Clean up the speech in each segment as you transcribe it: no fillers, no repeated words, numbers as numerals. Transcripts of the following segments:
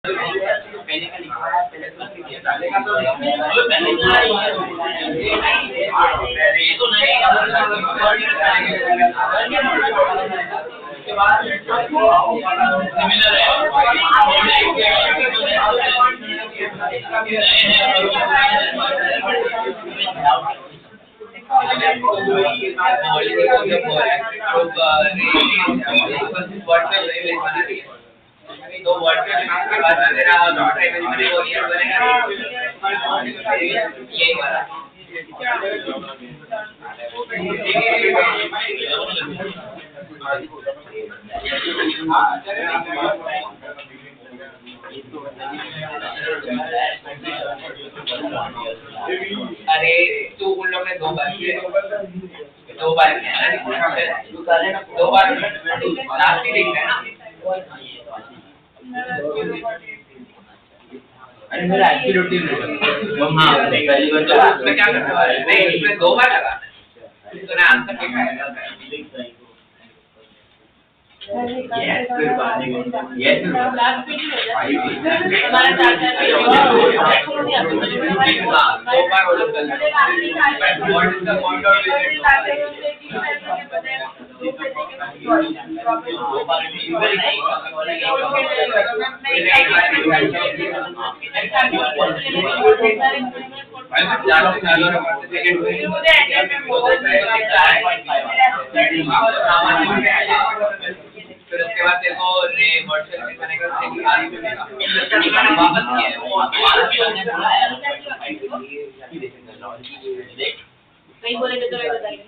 पहले का लिखा है पहले तो ये तो नहीं उसके बाद सिमिलर है दो वर्ड के बाद मेरा प्राइमरी वॉल्यूम बनेगा ये वाला अरे तू उन लोग ने दो बार किया लास्ट ही देखना है ना अरे मेरा एक्टिविटी हाँ उसमें क्या करना है नहीं इसमें दो बार लगाना है तो ना आंसर लिखा है यस हमारा चार्जर दो बार हो जाता फिर उसके बाद देखो वर्चुअल में बनेगा वापस किया है वो नहीं बोलेंगे तो मैं बताइए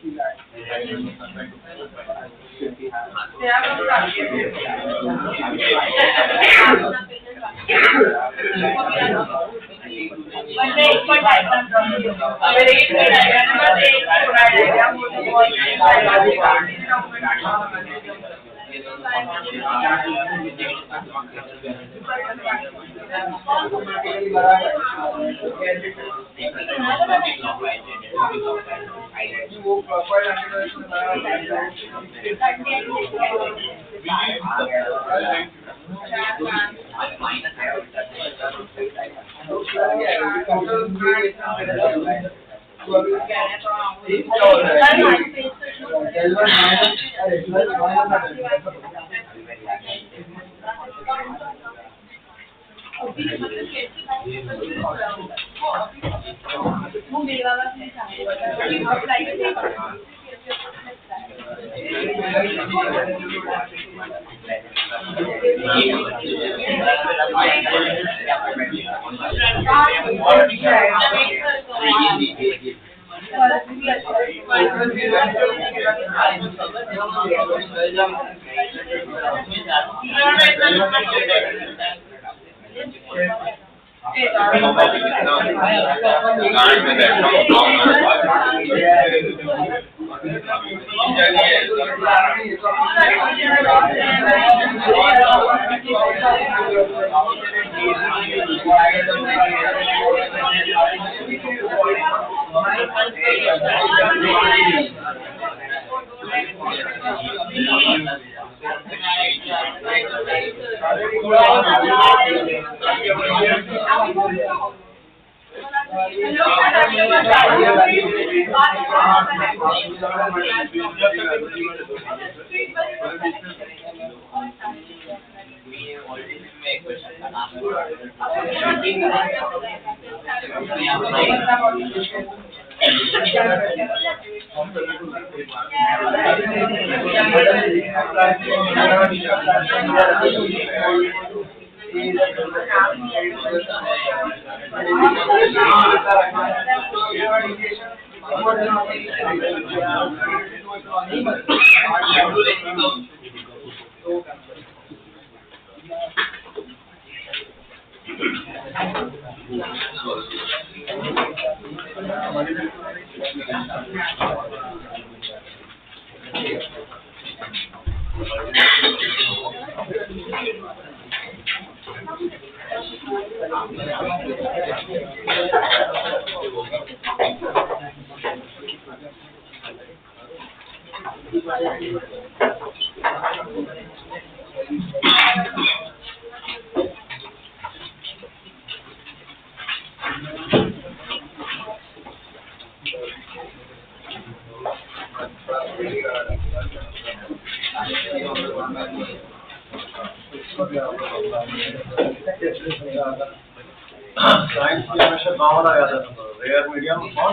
साइंस की हमेशा कॉमन आ जाता था, रेयर मीडियम और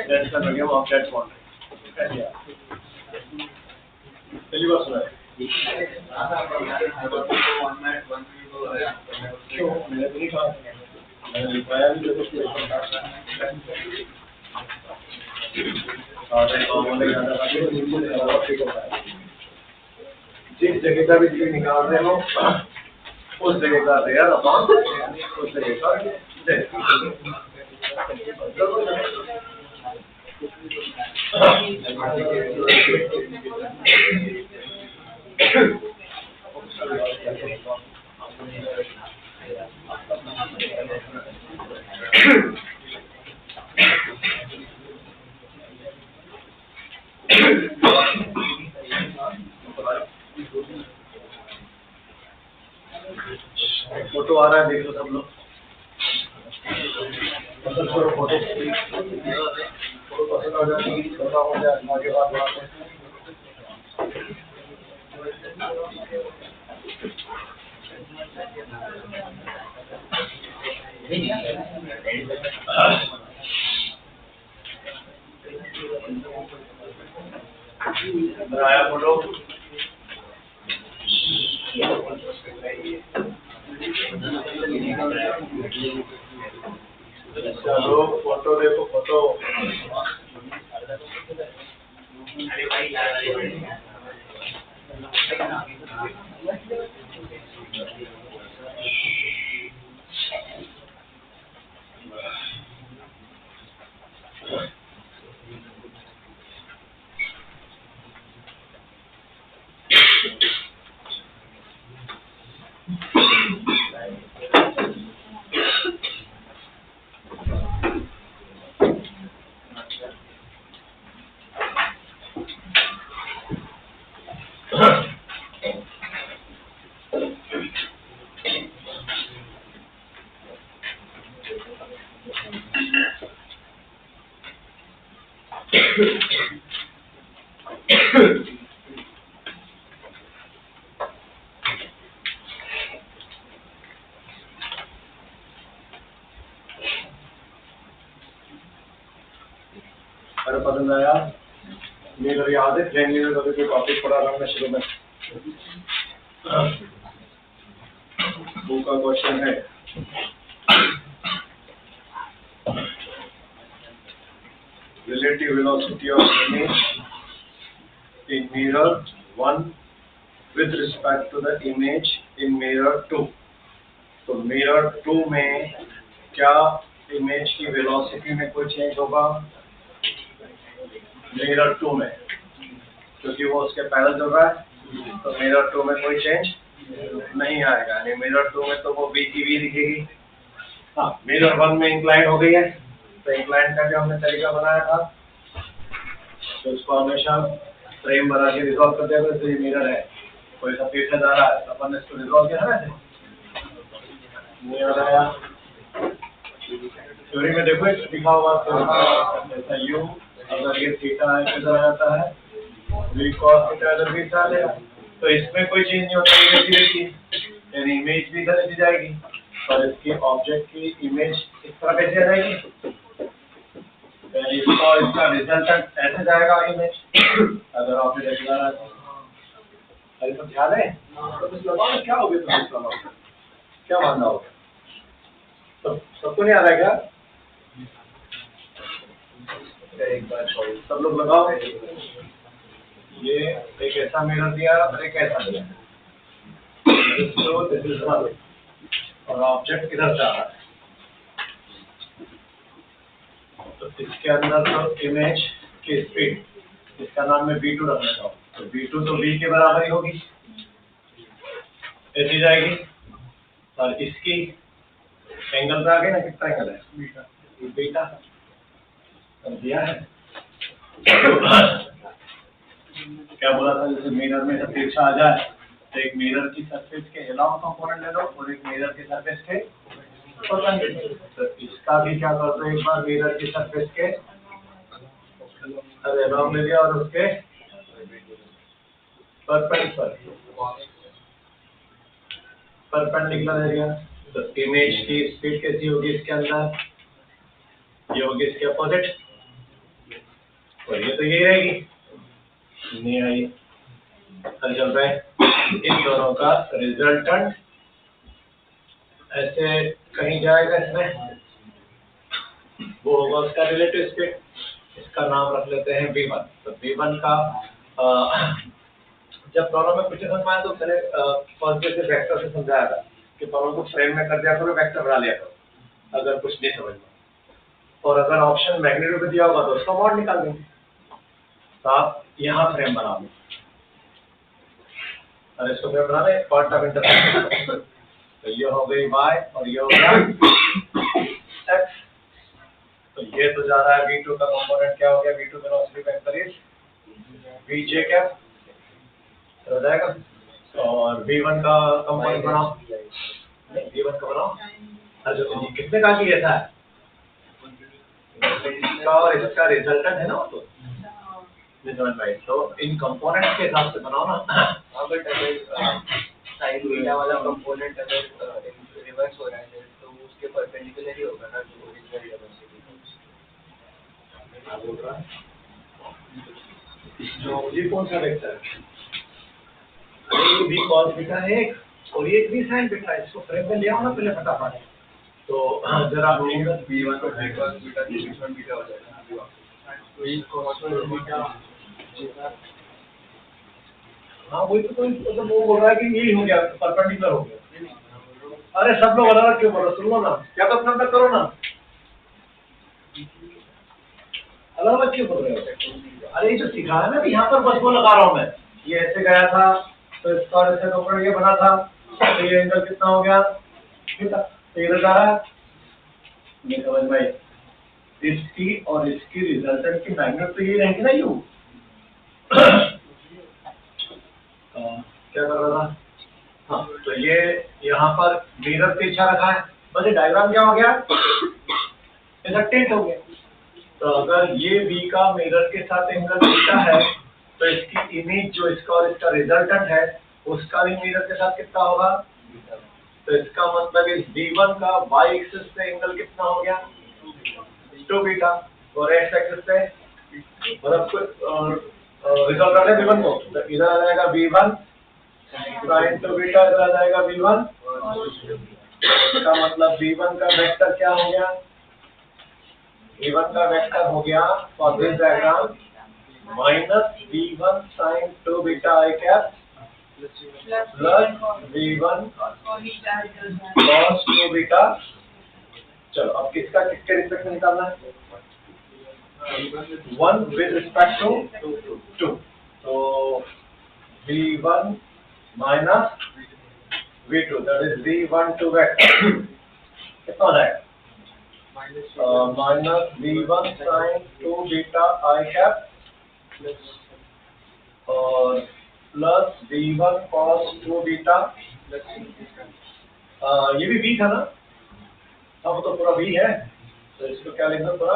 denser medium of that bond syllabus में। क्यों मैंने तो नहीं कहा, मैंने लिखवाया भी तो कुछ जिस जगह का भी चीज निकाल रहे हो उस जगह का रेयर अमाउंट उस जगह का फोटो आ रहा है, देख लो सब लोग। फोटो पसंद आ जाए, आगे बात बढ़ाते हैं। आया फोटो, चलो फोटो देखो, फोटो अरे पसंद आया, मेरे याद है ट्रेन में कोई टॉपिक पढ़ा रहा मैं शुरू में, बुक का क्वेश्चन है relative velocity of image in mirror 1 with respect to the image in mirror 2। तो mirror 2 में क्या इमेज की वेलोसिटी में कोई चेंज होगा? mirror 2 में, क्योंकि वो उसके पैरेलल चल रहा है, तो mirror 2 में कोई चेंज नहीं आएगा, यानी mirror 2 में तो वो v की v दिखेगी। हाँ, mirror 1 में इंक्लाइन हो गई है, तो इंक्लाइन का जो हमने तरीका बनाया था, तो उसको हमेशा फ्रेम बना के रिजॉल्व कर दिया। तो ये मिरर है, कोई सा पीछे जा रहा है, अपन ने इसको रिजॉल्व किया ना, नहीं आ रहा है थ्योरी में, देखो लिखा हुआ ऐसा यू, अगर ये थीटा है किधर आ जाता है, वी कॉस थीटा इधर भी आ जाएगा, तो इसमें कोई चेंज नहीं होता, ये रहती है, यानी इमेज भी इधर चली जाएगी और इसके ऑब्जेक्ट की इमेज इस तरह कैसे आ जाएगी, इसका रिजल्ट ऐसे जाएगा इमेज, अगर ऑब्जेक्ट ऐसे जा रहा है तो। अरे तो ध्यान है, तो क्या हो गया, तो क्या मानना होगा, तो सबको नहीं आ रहा है क्या? एक बार सब लोग लगाओ, ये एक ऐसा मिरर दिया और एक ऐसा दिया, और ऑब्जेक्ट किधर जा रहा है, तो इसके अंदर तो इमेज की स्पीड, इसका नाम मैं v2 रख लेता हूँ, तो v2 तो v के बराबर ही होगी, ऐसी जाएगी, और इसकी एंगल पे आ गए ना, कितना एंगल है, बीटा दिया है। क्या बोला था, जैसे मिरर में सब तिरछा आ जाए, तो एक मिरर की सरफेस के अलाउ कंपोनेंट ले लो और एक मिरर के सरफेस के परपेंडिकुलर, तो इसका भी क्या करते हैं, एक बार मिरर की सरफेस के अलाउ ले लिया और उसके परपेंडिकुलर परपेंडिकुलर एरिया, तो इमेज की स्पीड कैसी होगी इसके अंदर, ये होगी इसके अपोजिट, और ये तो यही रहेगी, नहीं आई चल रहा है। इन दोनों का रिजल्टेंट ऐसे कहीं जाएगा इसमें, वो होगा उसका रिलेटिव स्पीड, इसका नाम रख लेते हैं V1। तो V1 का जब प्रॉब्लम में कुछ समझ में आया तो मैंने फर्स्ट डे से वेक्टर से समझाया था कि प्रॉब्लम को फ्रेम में कर दिया करो, वेक्टर बना लिया करो अगर कुछ नहीं समझ में, और अगर ऑप्शन मैग्नीट्यूड पे दिया होगा तो उसका मॉड निकाल देंगे। तो आप यहाँ फ्रेम बना लो और इसको फ्रेम बना दें पार्ट ऑफ इंटरसेक्शन, तो ये हो गई y और ये हो गया x। तो ये तो जा रहा है V2 का कंपोनेंट क्या हो गया, V2 velocity vector is Vj cap हो जाएगा, और V1 का कंपोनेंट बनाओ, नहीं V1 का बनाओ, अच्छा तो ये किसने कहा कि ऐसा है, इसका और इसका रिजल्टेंट है ना, तो रिजल्ट भाई, तो इन कंपोनेंट्स के हिसाब से बनाओ ना। बट अगर साइन बीटा वाला कंपोनेंट अगर रिवर्स हो रहा है तो उसके परपेंडिकुलर ही होगा ना जो ओरिजिनल वेलोसिटी बोल रहा है तो ये कौन सा वेक्टर है, ये भी cos बीटा है एक और ये भी sin बीटा है, इसको फ्रेम में ले आओ ना पहले फटाफट। तो जरा V1 और cos बीटा V1 बीटा हो जाएगा, V cos बीटा, हाँ वही तो वो बोल रहा है कि यही हो गया, परपेंडिकुलर हो गया। अरे सब लोग अलग क्यों बोलो, सुन लो ना, क्या तो अपना करो ना, अलग अलग क्यों बोल रहे हो। अरे ये जो सिखा है ना, यहाँ पर बस वो लगा रहा हूँ मैं, ये ऐसे गया था तो इसका और ऐसे ऊपर ये बना था, तो ये एंगल कितना हो गया, तो इधर जा रहा है, ये समझ में, इसकी और इसकी रिजल्टेंट की मैग्नीट्यूड तो ये रहेगी ना यू। क्या कर रहा था, हाँ तो ये यहाँ पर मिरर पीछा रखा है, बस ये डायग्राम क्या हो गया, ऐसा टिल्ट हो गया। तो अगर ये V का मिरर के साथ एंगल बीटा है तो इसकी इमेज जो इसका और इसका रिजल्टेंट है उसका भी मिरर के साथ कितना होगा, तो इसका मतलब इस V1 का y एक्सिस पे एंगल कितना हो गया 2 बीटा, और x एक्सिस पे मतलब रिजल्ट आ V1 को, तो इधर आ जाएगा V1 sin 2 बीटा, इधर आ जाएगा V1, इसका मतलब V1 का वेक्टर क्या हो गया, V1 का वेक्टर हो गया for this diagram minus V1 sin 2 beta I cap plus V1 cos 2 beta. चलो अब किसका किसके रिस्पेक्ट में निकालना है, 1 विद रिस्पेक्ट टू 2, तो V1 minus V2 that is V12 vector कितना हो जाएगा, minus V1 sin 2 beta I cap और प्लस V1 cos 2 बीटा, ये भी V था ना, अब तो पूरा V है, तो इसको क्या लिखना पूरा,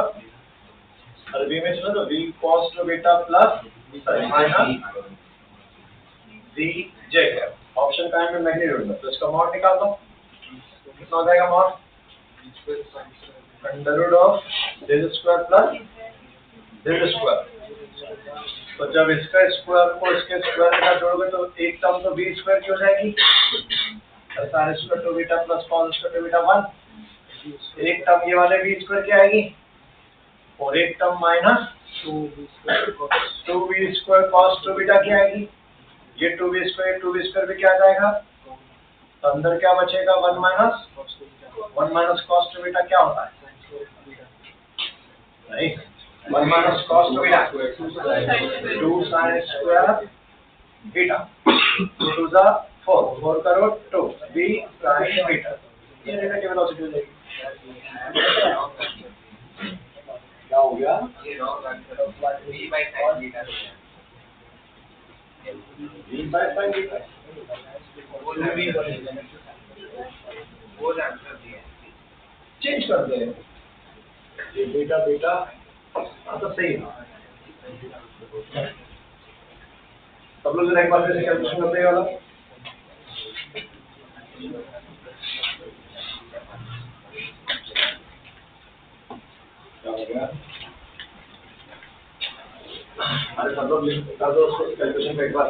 अरे V में चलो तो V cos 2 beta plus minus Vj cap, option का है मैग्नीट्यूड में, तो इसका मॉड निकाल दो, कितना हो जाएगा mod, under root of this square plus this square, तो जब इसका स्क्वायर को इसके स्क्वायर के साथ जोड़ोगे तो एक टर्म तो b स्क्वायर की हो जाएगी, sine square 2 beta plus cos square 2 beta 1, एक टर्म ये वाले b स्क्वायर की आएगी और एक term minus 2b square cos 2 beta की आएगी, ये 2b स्क्वायर भी क्या आ जाएगा, तो अंदर क्या बचेगा 1 माइनस कॉस 2 बीटा क्या होता है, नहीं 1 minus cos 2 beta 2 sine square beta 2 टू ज़ा 4 करो 2 b साइन बीटा, ये नेगेटिव वेलोसिटी हो जाएगी, क्या हो गया V by sin beta, v by sin beta, वो आंसर दिया, चेंज कर दे ये बीटा बीटा, हाँ तो सही है, सब लोग एक बार फिर से कैलकुलेशन करते हैं वाला, क्या हो गया? अरे सब लोग कर दो उसको कैलकुलेशन का एक बार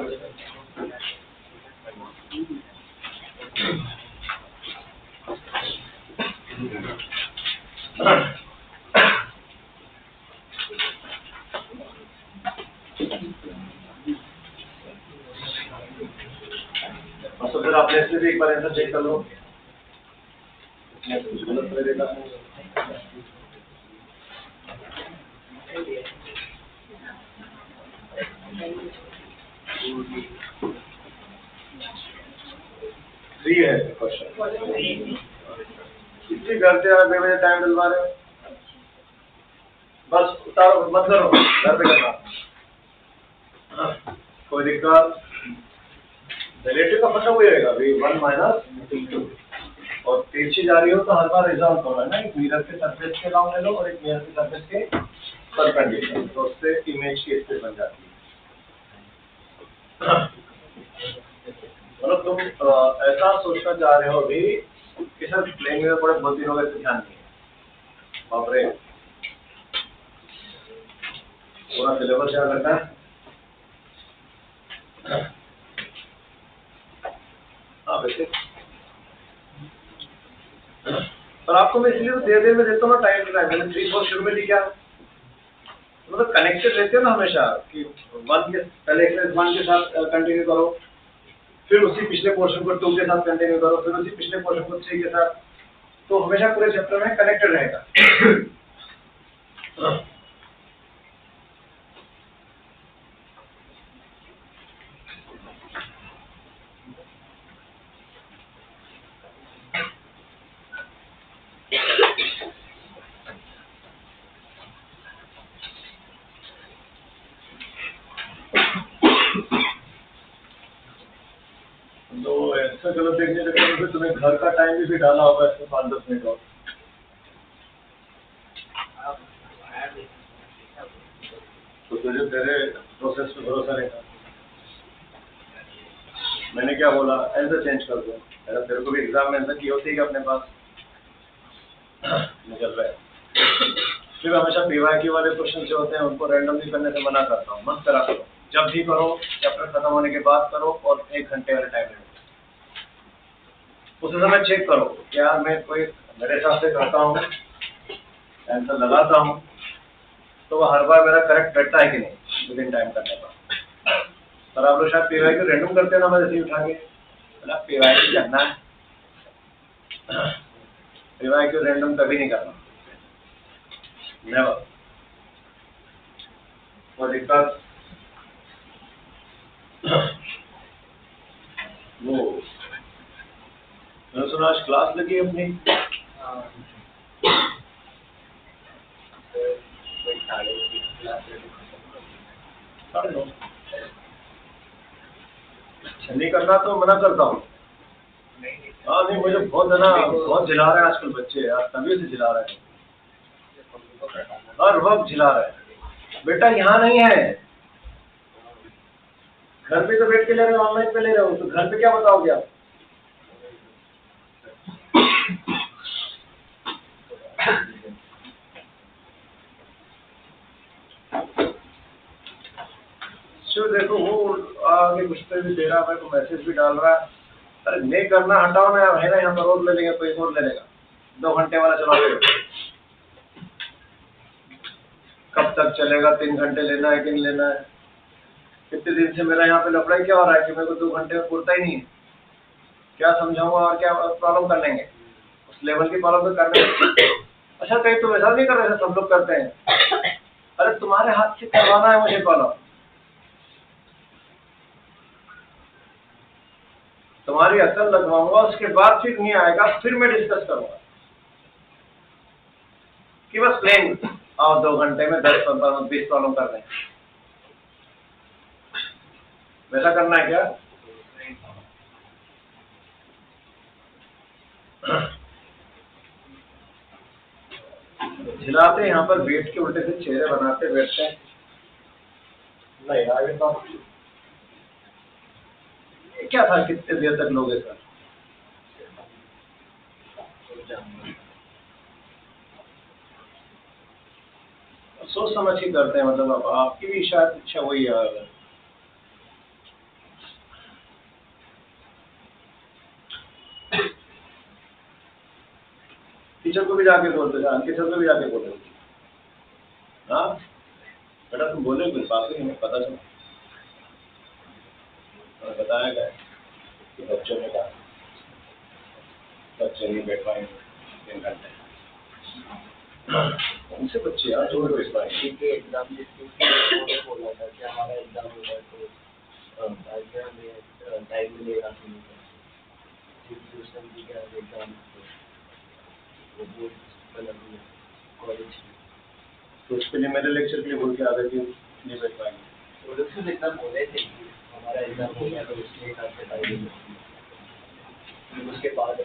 तो फिर आप लेट से भी एक बार ऐसा चेक कर लो, कुछ गलत कर देगा। थ्री है क्वेश्चन, इसी घर से आप 2 बजे टाइम डलवा रहे हो, बस उतारो मत करो, घर पे करना। कोई दिक्कत, रिलेटिव का मतलब वही रहेगा भाई 1 माइनस 2, और तिरछी जा रही हो तो हर बार रिजॉल्व करो है ना, एक मिरर के सरफेस के लॉन्ग ले लो और एक मिरर के सरफेस के परपेंडिकुलर, तो उससे इमेज की स्पेस बन जाती है। मतलब तुम ऐसा सोचना चाह रहे हो अभी कि सर प्लेन में बड़े बहुत दिन हो गए ध्यान नहीं है, बाप रे पूरा सिलेबस याद रखना है। हाँ वैसे पर आपको मैं इसलिए तो देर में देता हूँ ना टाइम टू टाइम, मैंने 3-4 शुरू में दी क्या, मतलब कनेक्टेड रहते हो ना हमेशा कि 1 के पहले एक्सरसाइज 1 के साथ कंटिन्यू करो, फिर उसी पिछले पोर्शन को 2 के साथ कंटिन्यू करो, फिर उसी पिछले पोर्शन को 3 के साथ, तो हमेशा पूरे चैप्टर में कनेक्टेड रहेगा। तो ऐसा गलत देखने लगे तो तुम्हें घर का टाइम भी डाला होगा इसमें 5-10 मिनट और, तो तुझे तेरे प्रोसेस पे भरोसा नहीं था। मैंने क्या बोला, ऐसा चेंज कर दो, अगर तेरे को भी एग्जाम में ऐसा की होती है कि अपने पास निकल रहा है, फिर हमेशा पीवाईक्यू वाले क्वेश्चन जो होते हैं उनको रैंडमली करने से मना करता हूँ, मत करा करो, जब भी करो चैप्टर खत्म होने के बाद करो और 1 घंटे वाले टाइम लिमिट, उस समय चेक करो क्या मैं कोई मेरे हिसाब से करता हूँ, आंसर लगाता हूँ, तो वह हर बार मेरा करेक्ट बैठता है कि नहीं विद इन टाइम करने का। पर आप लोग शायद पीवाईक्यू रैंडम करते हैं ना, मैं जैसे उठा के मतलब पीवाईक्यू करना है, पीवाईक्यू रैंडम कभी नहीं करना, नेवर। और दिक्कत वो मैंने सुना आज क्लास लगी अपनी, नहीं करना तो मना करता हूँ। हाँ नहीं, मुझे बहुत है ना, बहुत झिला रहे हैं आजकल बच्चे यार, तभी से झिला रहे हैं, हर वक्त झिला रहे हैं। बेटा यहाँ नहीं है, घर पे तो बैठ के ले रहे हो, ऑनलाइन पे ले रहे हो, तो घर पे क्या बताओगे आप? देखो वो आगे गुस्से भी दे रहा है, मेरे को मैसेज भी डाल रहा है, अरे नहीं करना हटाओ ना, है ना यहाँ पर और ले लेंगे, कोई और ले लेगा, 2 घंटे वाला चला लेगा, कब तक चलेगा, 3 घंटे लेना है कि नहीं लेना है? कितने दिन से मेरा यहाँ पे लफड़ा क्या हो रहा है कि मेरे को 2 घंटे में पूरता ही नहीं है, क्या समझाऊंगा और क्या प्रॉब्लम कर लेंगे, उस लेवल की प्रॉब्लम तो करने। अच्छा कहीं तुम ऐसा नहीं कर रहे, सब लोग करते हैं, अरे तुम्हारे हाथ से करवाना है मुझे प्रॉब्लम, तुम्हारी अकल लगवाऊंगा, उसके बाद फिर नहीं आएगा, फिर मैं डिस्कस करूंगा कि बस प्लेन आओ 2 घंटे में 10-15-20 प्रॉब्लम कर दें, वैसा करना है क्या? झिलाते यहाँ पर बैठ के उल्टे से चेहरे बनाते बैठते हैं, नहीं आगे तो क्या था, कितने देर तक लोगे सर? एग्जाम सोच समझ के करते हैं, मतलब अब आपकी भी शायद इच्छा वही है। टीचर को भी जाके बोलते थे, टीचर को भी जाके बोले, हाँ बेटा तुम बोले कुछ बात नहीं, हमें पता चला, और बताया गया कि बच्चों ने कहा बच्चे नहीं बैठ पाएंगे 3 घंटे। उनसे बच्चे यार जो बैठ पाएंगे। के एग्जाम जिसके बोला था कि हमारा एग्जाम होगा तो टाइम मिलेगा एग्जाम कॉलेज तो उसके लिए मेरे लेक्चर के लिए बोल के आ गए कि नहीं बैठ पाएंगे। वो लोग सिर्फ इतना बोले थे कि हमारा एग्जाम हो गया तो उसके हिसाब से टाइम उसके बाद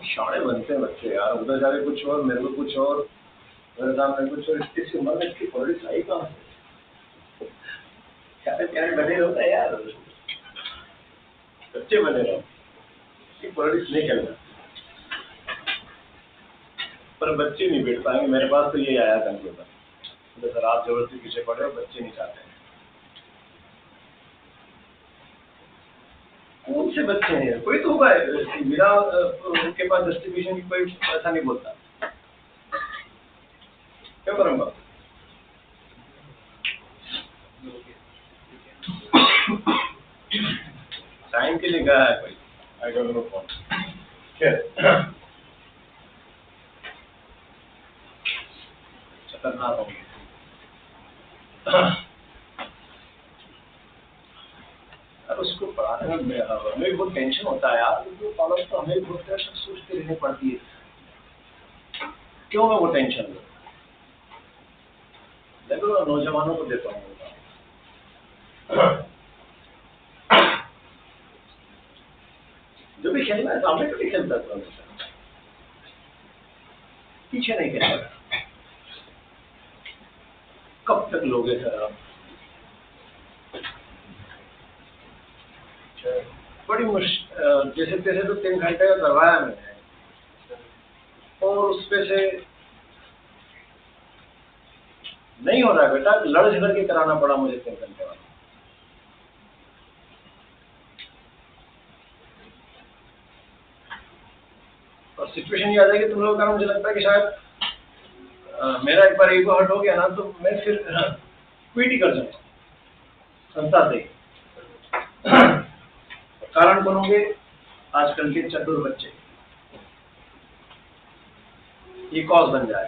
शाणे बनते हैं बच्चे यार, उधर जाके कुछ और, मेरे को कुछ और, मेरे सामने कुछ और, इसकी उम्र में इसकी पॉलिटिक्स आई कहाँ से? प्यारे प्यारे बने रहो ना यार, बच्चे बने रहो, इसकी पॉलिटिक्स नहीं खेलना। पर बच्चे नहीं बैठ पाएंगे, मेरे पास तो ये आया कंप्यूटर, तो सर आप जबरदस्ती पीछे पड़े हो, बच्चे नहीं चाहते हैं। कौन से बच्चे हैं? कोई तो होगा मेरा उनके पास जस्टिफिकेशन की कोई ऐसा नहीं बोलता, क्यों करूँगा? टाइम के लिए गया है कोई, आई डोंट नो कौन। खतरनाक हो गया। उसको पढ़ाने में हमें भी बहुत टेंशन होता है यार, तो कॉलेज तो हमें बहुत टेंशन सोचते रहने पड़ती है। क्यों मैं वो टेंशन लूँ? देखो नौजवानों को देता हूँ, जो भी खेलना है सामने तो नहीं खेलता, पीछे नहीं खेलता। कब तक लोगे सर आप? बड़ी मुश्किल, जैसे तैसे तो 3 घंटे का करवाया मैंने, और उसपे से नहीं हो रहा है बेटा, लड़ झगड़ के कराना पड़ा मुझे 3 घंटे वाला। और सिचुएशन ये आ जाएगी तुम लोगों का, मुझे लगता है कि शायद मेरा एक बार ईगो हर्ट हो गया ना, तो मैं फिर क्विट ही कर जाऊंगा संस्था से। कारण बनोगे आजकल के चतुर बच्चे, ये कॉज बन जाए।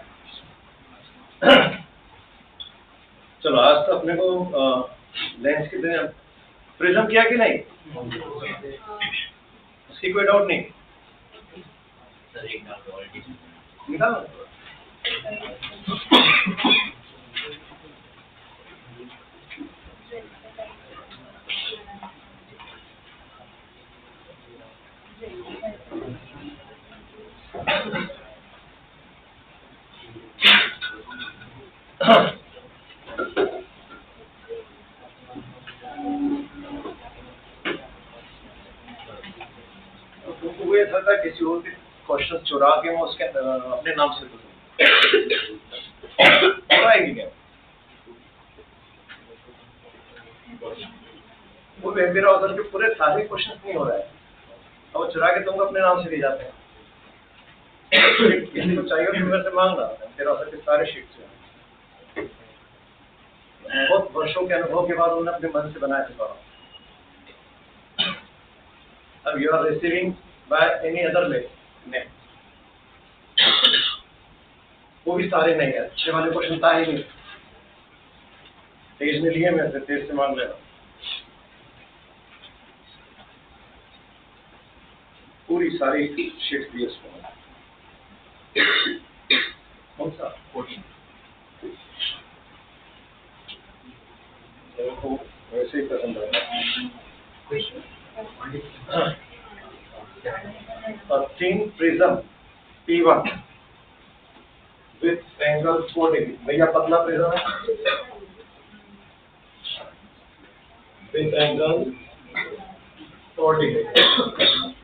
चलो आज तो अपने को लेंस की प्रिज्म किया कि नहीं, उसकी कोई डाउट नहीं निकालो। ये था किसी और के क्वेश्चन चुरा के मैं उसके अपने नाम से चुराएगी क्या? वो मेरा उधर के पूरे सारे क्वेश्चन नहीं हो रहा है, अब वो चुरा के तुमको अपने नाम से ले जाते हैं। किसी को चाहिए तो मेरे से मांगना, तेरा उधर के सारे शीट्स हैं। बहुत वर्षों के अनुभव के बाद उन्होंने अपने मन से बनाया था। अब you are receiving by any other way, वो भी सारे नहीं है, अच्छे वाले क्वेश्चन था ही नहीं, तेज ने लिए, मैं तेज से मांग लेना। पूरी सारी शीट दी उसको, कौन सा 14 को वैसे ही पसंद आता। A thin prism P1 with angle 4 degree, भैया पतला प्रिज्म है with angle 40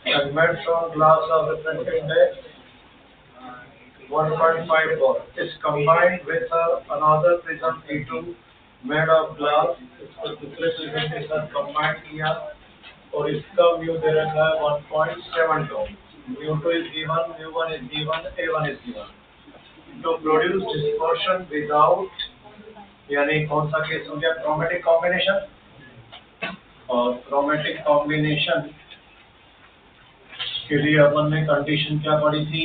and Metron glass of refractive index 1.54 is combined with another prism P2 made of glass. इसको दूसरे prism के साथ combine किया और इसका mu दे रखा है 1.72. mu2 is given, mu1 is given, a1 is given. To produce dispersion without, यानी कौन सा केस हो गया, chromatic combination. और chromatic combination के लिए अपन ने कंडीशन क्या पढ़ी थी,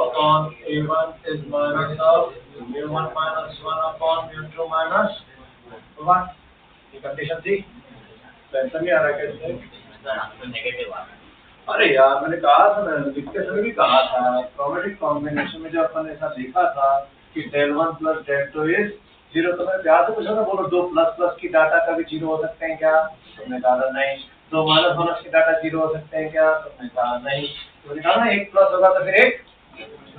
upon A1 is minus of mu1 minus 1 upon mu2 minus 1. ये कंडीशन थी, टेंशन नहीं आ रहा कैसे? नेगेटिव आ अरे यार मैंने कहा था, मैंने लिखते समय भी कहा था, क्रोमेटिक कॉम्बिनेशन में जब अपन ने ऐसा देखा था कि del 1 plus del 2 is 0, तो मैंने प्यार से पूछा ना, बोलो दो प्लस प्लस की डाटा कभी 0 हो सकते हैं क्या? तुमने कहा नहीं. दो माइनस माइनस की डाटा 0 हो सकते हैं क्या? तुमने कहा नहीं. तो मैंने कहा ना एक प्लस होगा तो फिर एक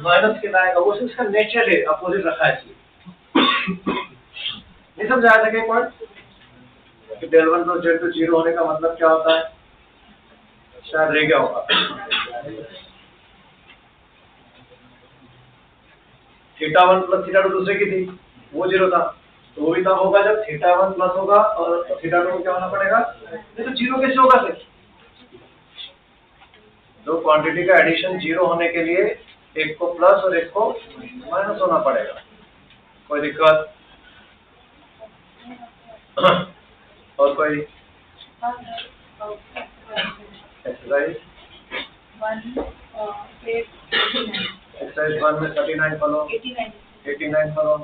माइनस के लाएगा, वो उसका नेचर है, अपोजिट रखा है इसलिए. नहीं समझाया था क्या पॉइंट कि del 1 plus del 2 0 होने का मतलब क्या होता है? शायद रह गया होगा. θ1 plus θ2 दूसरे की थी, वो 0 था, तो वो भी तब होगा जब θ1 प्लस होगा और θ2 को क्या होना पड़ेगा, नहीं तो 0 कैसे होगा फिर? दो क्वांटिटी का एडिशन 0 होने के लिए एक को प्लस और एक को माइनस होना पड़ेगा. कोई दिक्कत? और कोई एक्सरसाइज? एक्सरसाइज 1 में 39 follow, 89 follow.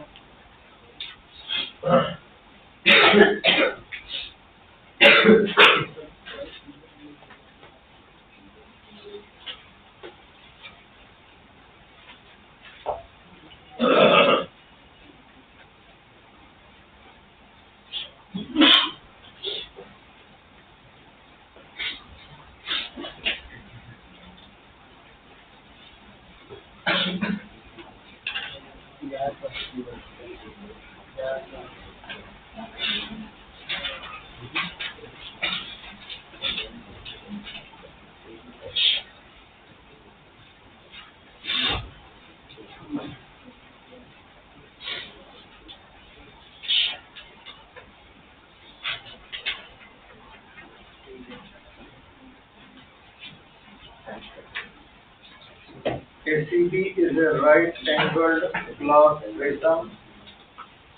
ACB is a right-angled glass prism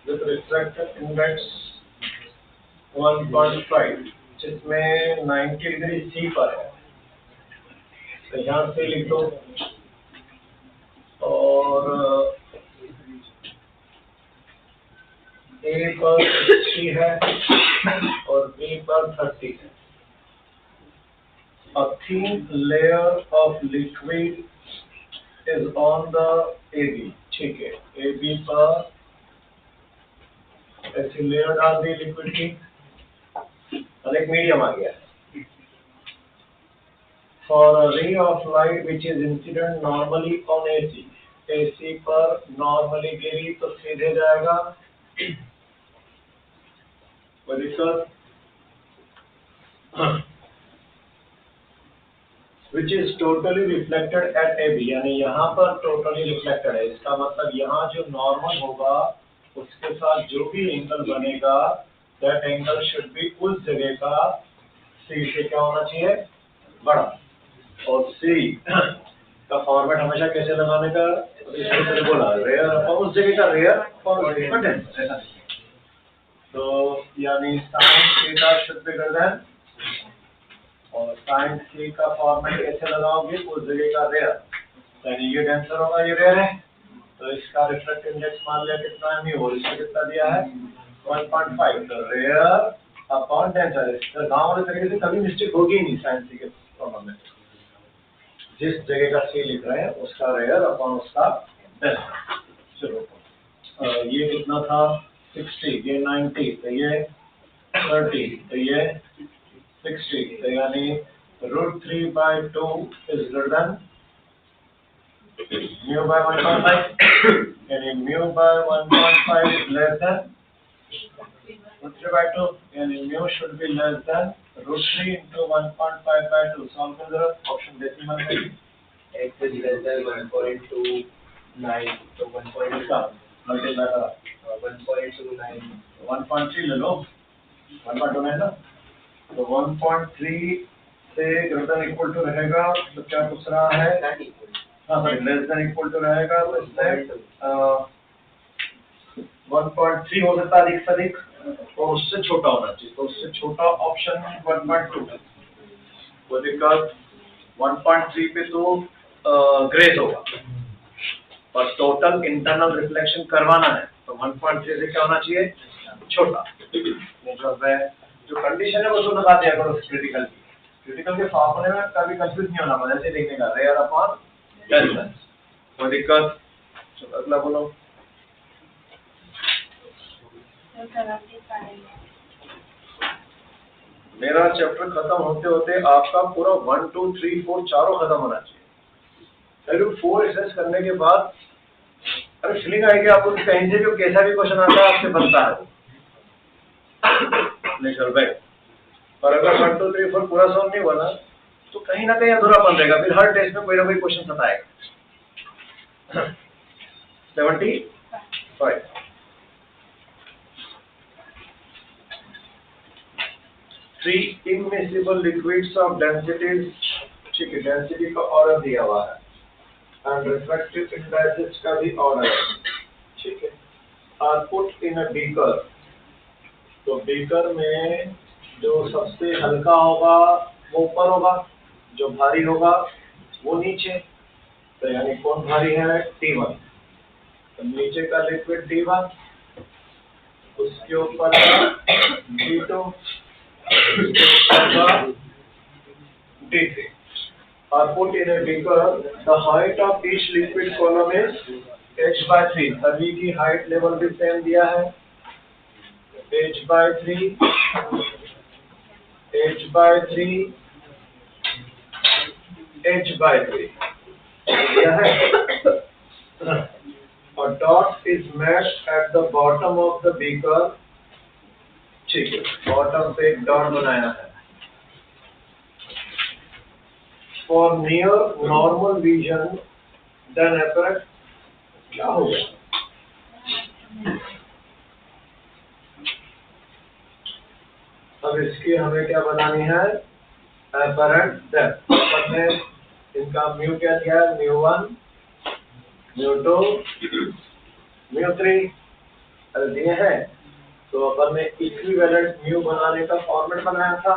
with refractive index 1.5, जिसमें 90 डिग्री C पर है. तो यहाँ से लिख दो और A पर 60 है और B पर 30 है. A thin layer of liquid is on the AB. ठीक है, AB पर ऐसी लेयर डाल दी लिक्विड की और एक मीडियम आ गया. For a ray of light which is incident normally on AC, AC पर normally गिरी तो सीधे जाएगा. कोई दिक्कत? Which is totally reflected at AB, यानी यहाँ पर totally reflected है. इसका मतलब यहाँ जो नॉर्मल होगा उसके साथ जो भी एंगल बनेगा, that angle should be उस जगह का C से क्या होना चाहिए, बड़ा. और C का फॉर्मेट हमेशा कैसे लगाने का, इसलिए मैंने बोला रेयर और उस जगह का रेयर और डेंसर ऐसा. तो यानी sin theta should be greater than, और sin C का फॉर्मेट कैसे लगाओगे, उस जगह का रेयर, यानी ये डेंसर होगा, ये रेयर है, तो इसका रिफ्रैक्टिव इंडेक्स मान लिया कितना है, और इसको कितना दिया है 1.5. तो रेयर अपॉन डेंसर. तो गाँव वाले तरीके से कभी मिस्टेक होगी नहीं sin C के फॉर्मेट में. जिस जगह का C लिख रहे हैं उसका रेयर अपॉन उसका डेंसर. चलो ये कितना था 60, ये 90, तो ये 30, तो ये 60, तो यानी √3/2 is greater than mu by 1.5, यानी mu by 1.5 is less than √3/2, यानी mu should be less than √3 into 1.5/2 solve कर जरा ऑप्शन डेसिमल में x is less than 1.29 तो 1.2 मल्टीप्लाई करा 1.29 1.3 ले लो 1.29 ना तो 1.3 से ग्रेटर देन इक्वल टू रहेगा तो क्या पूछ रहा है हाँ sorry less than equal to रहेगा तो इसमें 1.3 हो सकता है अधिक से अधिक और उससे छोटा होना चाहिए तो उससे छोटा ऑप्शन 1.2 वो दिक्कत 1.3 पे तो ग्रेस होगा और टोटल इंटरनल रिफ्लेक्शन करवाना है तो 1.3 से क्या होना चाहिए छोटा जो कंडीशन है वो तो बता दिया करो क्रिटिकल के फॉर्मूले में कभी कंफ्यूज नहीं होना मतलब ऐसे देखने का रेयर अपॉन डेंस कोई दिक्कत चलो अगला बोलो मेरा चैप्टर खत्म होते होते आपका पूरा 1 2 3 4 चारों खत्म होना चाहिए अरे 4 एक्सरसाइज करने के बाद अरे फीलिंग आएगी आपको कहीं से भी कैसा भी क्वेश्चन आता है आपसे बनता है नहीं चल भाई और अगर 1 2 3 4 पूरा सॉल्व नहीं हुआ ना तो कहीं ना कहीं अधूरापन रहेगा फिर हर टेस्ट में कोई ना कोई question सताएगा 75 3 immiscible liquids of densities ठीक है डेंसिटी का ऑर्डर दिया हुआ है एंड रिफ्रैक्टिव इंडाइसेस का भी ऑर्डर है ठीक है are put in a beaker तो बीकर में जो सबसे हल्का होगा वो ऊपर होगा जो भारी होगा वो नीचे तो यानी कौन भारी है T1 तो नीचे का लिक्विड T1 उसके ऊपर T2 D3 are put in a beaker. The height of each liquid column is h/3. सभी की हाइट लेवल भी सेम दिया है h/3 दिया है और dot is made at the bottom of the beaker ठीक है बॉटम पे एक डॉट बनाया है for near normal vision then apparent क्या होगा अब इसकी हमें क्या बनानी है अपरेंट डेप्थ अपन ने इनका म्यू क्या दिया है μ1 μ2 μ3 अरे दिए हैं तो अपन ने इक्विवेलेंट म्यू बनाने का फॉर्मेट बनाया था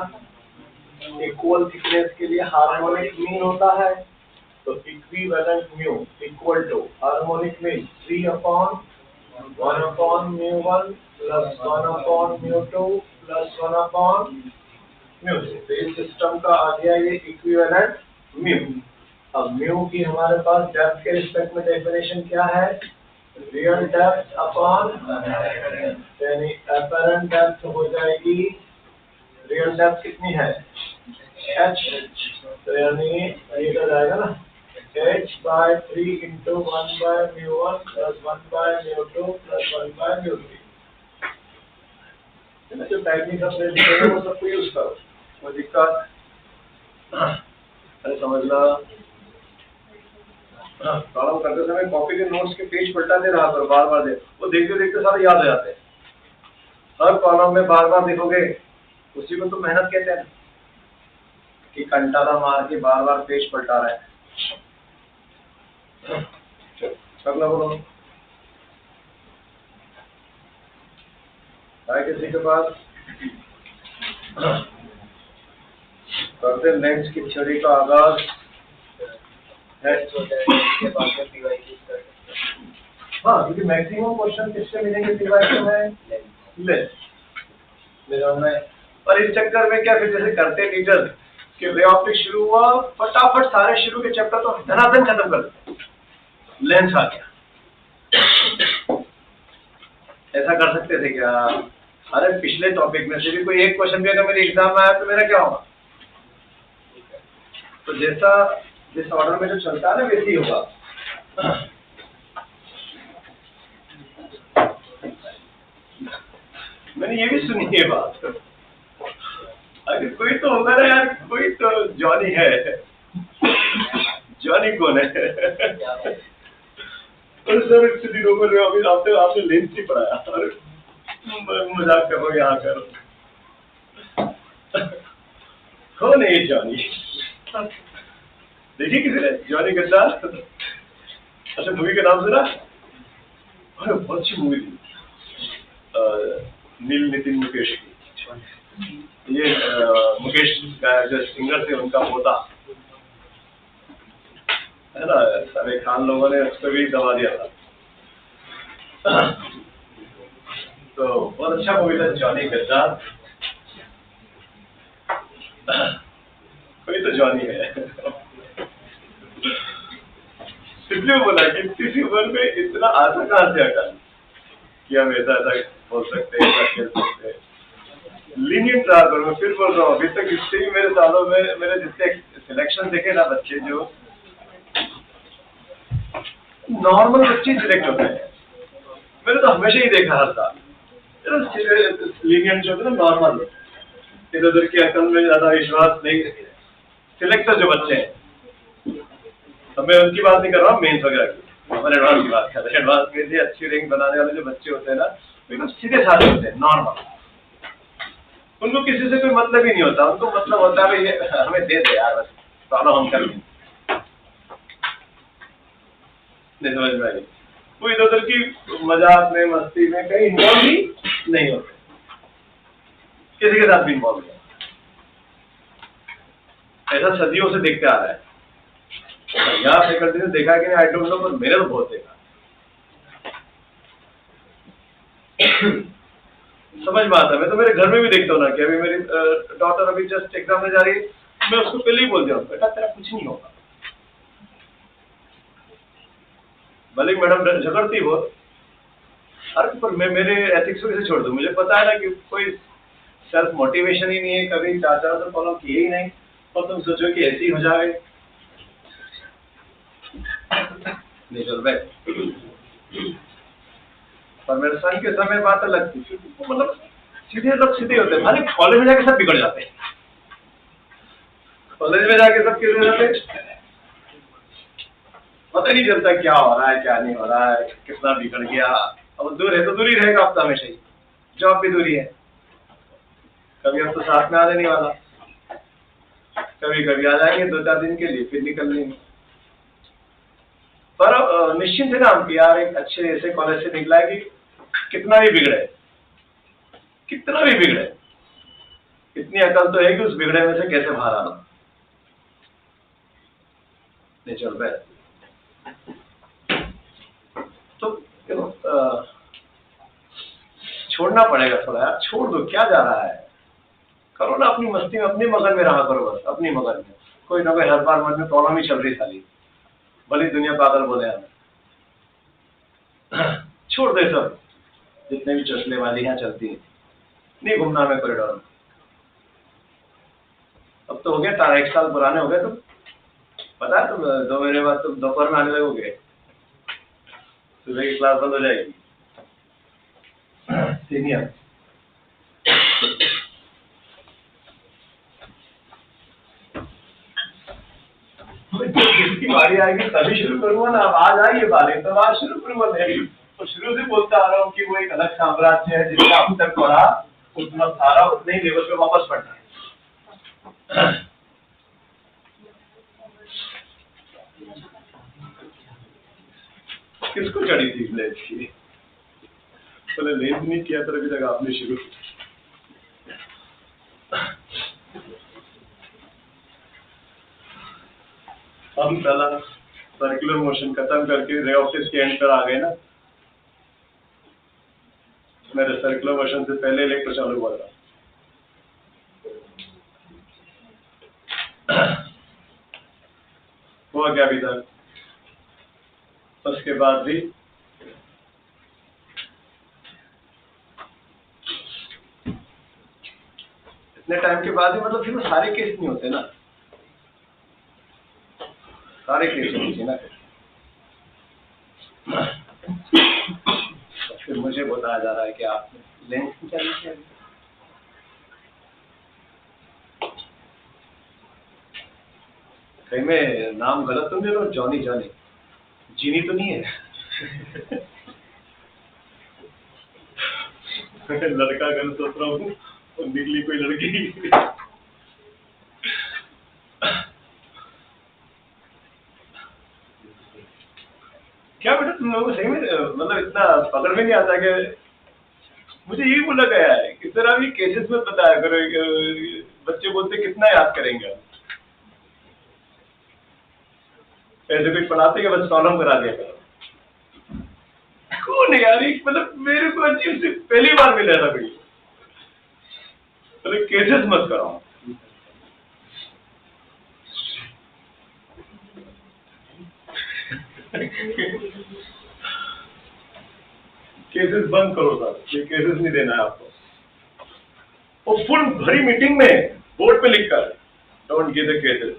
इक्वल थिकनेस के लिए हार्मोनिक मीन होता है तो equivalent mu equal to harmonic mean 3/1/μ1 plus 1/μ2 plus 1/μ3 तो इस सिस्टम का आ गया ये इक्विवेलेंट म्यू अब म्यू की हमारे पास डेप्थ के रिस्पेक्ट में डेफिनेशन क्या है रियल डेप्थ अपॉन यानी अपरेंट डेप्थ हो जाएगी रियल डेप्थ कितनी है h तो यानी ये हो जाएगा ना h/3 into 1/μ1 plus 1/μ2 plus 1/μ3 जो टेक्निक अपने लिखे वो सबको यूज करो कोई दिक्कत अरे समझ लो प्रॉब्लम करते समय कॉपी के नोट्स के पेज पलटाते रहा करो बार बार वो देखते देखते सारे याद हो जाते हैं हर कॉलम में बार बार देखोगे उसी को तो मेहनत कहते हैं कि कंटाला मार के बार बार पेज पलटा रहा है अगला बोलो है किसी के पास करते लेंस की छड़ी का आगाज है हाँ क्योंकि मैक्सिमम क्वेश्चन किससे मिलेंगे पीवाईक्यू में लेंस में और इस चक्कर में क्या फिर जैसे करते टीचर कि रे ऑप्टिक्स शुरू हुआ फटाफट सारे शुरू के चैप्टर तो धनाधन खत्म कर देते लेंस आ गया ऐसा कर सकते थे क्या अरे पिछले टॉपिक में से भी कोई एक क्वेश्चन भी अगर मेरे एग्जाम में आया तो मेरा क्या होगा तो जैसा जिस ऑर्डर में जो चलता है ना वैसे ही होगा मैंने ये भी सुनी है बात अरे कोई तो होगा ना यार, कोई तो जॉनी है। जॉनी कौन है? अरे सर स्थिति रोक रहे हो अभी, आपने लेंस नहीं पढ़ाया। अरे मजाक करो यहाँ करो। कौन है ये जॉनी? देखिए किसी ने जॉनी गद्दार? अच्छा मूवी का नाम सुना? अरे बहुत अच्छी मूवी थी, नील नितिन मुकेश की। ये मुकेश का जो सिंगर थे उनका पोता है ना, सारे खान लोगों ने उस पर भी दबा दिया था। तो बहुत अच्छा मूवी था जॉनी गद्दार। कोई तो जॉनी है। इसलिए बोला कि इतनी उम्र में इतना आशा कहाँ से हटा कि हम ऐसा ऐसा बोल सकते हैं, ऐसा खेल सकते हैं। लीनियंट रहा करो। मैं फिर बोल रहा हूँ, अभी तक जितने भी मेरे सालों में मेरे जितने सिलेक्शन देखे ना बच्चे, जो नॉर्मल बच्चे सिलेक्ट होते हैं, मैंने तो हमेशा ही देखा हर साल लीनियंट जो होते हैं ना, नॉर्मल, इधर उधर की अकल में ज्यादा विश्वास नहीं रखे सिलेक्टर जो बच्चे हैं। अब मैं उनकी बात नहीं कर रहा हूँ, मेंस वगैरह की, मैंने एडवांस की बात कर रहा हूँ। एडवांस में से अच्छी रैंक बनाने वाले जो बच्चे होते हैं ना, एकदम सीधे साधे होते हैं, नॉर्मल। उनको किसी से कोई मतलब ही नहीं होता। उनको मतलब होता है ये हमें दे दे यार, बस चलो हम कर लेंगे। नहीं समझ में आई? वो इधर उधर की मजाक में मस्ती में कहीं इन्वॉल्व ही नहीं होते, किसी के साथ भी इन्वॉल्व नहीं। ऐसा सदियों से देखते आ रहा है। यहाँ फैकल्टी ने देखा कि नहीं आई डोंट नो, पर मैंने तो बहुत देखा। समझ में आता है। मैं तो मेरे घर में भी देखता हूँ ना कि अभी मेरी डॉटर अभी जस्ट एग्जाम में जा रही है, मैं उसको पहले ही बोल दिया हूँ, बेटा तेरा कुछ नहीं होगा। भले मैडम झगड़ती हो, अरे पर मैं मेरे एथिक्स को कैसे छोड़ दूँ? मुझे पता है ना कि कोई सेल्फ मोटिवेशन ही नहीं है, कभी 4 तो फॉलो किए ही नहीं, और तुम सोचो कि ऐसे ही हो जाए। नहीं चल भाई, पर मेरे सन के समय बात अलग थी। मतलब सीधे लोग सीधे होते हैं, अरे कॉलेज में जाके सब बिगड़ जाते हैं। कॉलेज में जाके सब क्यों जाते हैं? पता नहीं चलता क्या हो रहा है क्या नहीं हो रहा है, कितना बिगड़ गया। अब दूर है तो दूर ही रहेगा, अब तो हमेशा ही जॉब भी दूरी है। कभी अब तो साथ में आने नहीं वाला, कभी कभी आ जाएंगे 2-4 दिन के लिए, फिर निकल लेंगे। पर निश्चिंत है ना हम कि यार एक अच्छे ऐसे कॉलेज से निकला है कि कितना भी बिगड़े, कितना भी बिगड़े, इतनी अकल तो है कि उस बिगड़े में से कैसे बाहर आना। नहीं चल रहा है तो छोड़ना पड़ेगा थोड़ा यार। छोड़ दो, क्या जा रहा है, करो ना अपनी मस्ती में, अपनी मगन में रहा करो, बस अपनी मगन में। कोई ना कोई हर बार मन में प्रॉब्लम ही चल रही साली, भली दुनिया पागल बोले हमें। छोड़ दे सब, जितने भी चसले वाली हैं चलती है, नहीं घूमना हमें कॉरिडोर में। अब तो हो गया 1 साल पुराने हो गए तुम, पता है तुम 2 महीने बाद तुम दोपहर में आने लगोगे, सुबह की क्लास बंद हो जाएगी। सीनियर किसकी बारी आएगी तभी शुरू करूंगा ना। अब आज आई ये बारी तो आज शुरू करूंगा। मैं तो शुरू से बोलता आ रहा हूँ कि वो एक अलग साम्राज्य है, जितना अब तक पढ़ा उतना सारा उतने ही लेवल पे वापस पढ़ना है। किसको चढ़ी थी लेंस की? पहले लेंस नहीं किया तो अभी तक आपने शुरू। हम पहला सर्कुलर मोशन खत्म करके रे ऑप्टिक्स के एंड पर आ गए ना। मेरे सर्कुलर मोशन से पहले इलेक्ट्रो चालू हुआ था। हुआ क्या अभी तक? उसके बाद भी इतने टाइम के बाद भी मतलब फिर सारे केस नहीं होते ना, सारे केस होते ना। फिर मुझे बताया जा रहा है कि आप लेंस की चाहिए। कहीं मैं नाम गलत तो नहीं ले रहा हूँ? जॉनी जॉनी जीनी तो नहीं है? लड़का अगर सोच रहा हूँ और निकली कोई लड़की। क्या बेटा तुम लोगों को सही में मतलब इतना पकड़ में नहीं आता कि मुझे यही बोला गया है कि सर आप ये केसेस में बताया करो। बच्चे बोलते कितना याद करेंगे आप? ऐसे कोई पढ़ाते कि बस प्रॉब्लम करा दिया करो। कौन है यार? मतलब मेरे को अजीब से पहली बार मिला था कोई। तो केसेस मत कराओ। केसेस बंद करो सर, ये केसेस नहीं देना है आपको। और फुल भरी मीटिंग में बोर्ड पे लिखकर डोंट गिव द केसेस।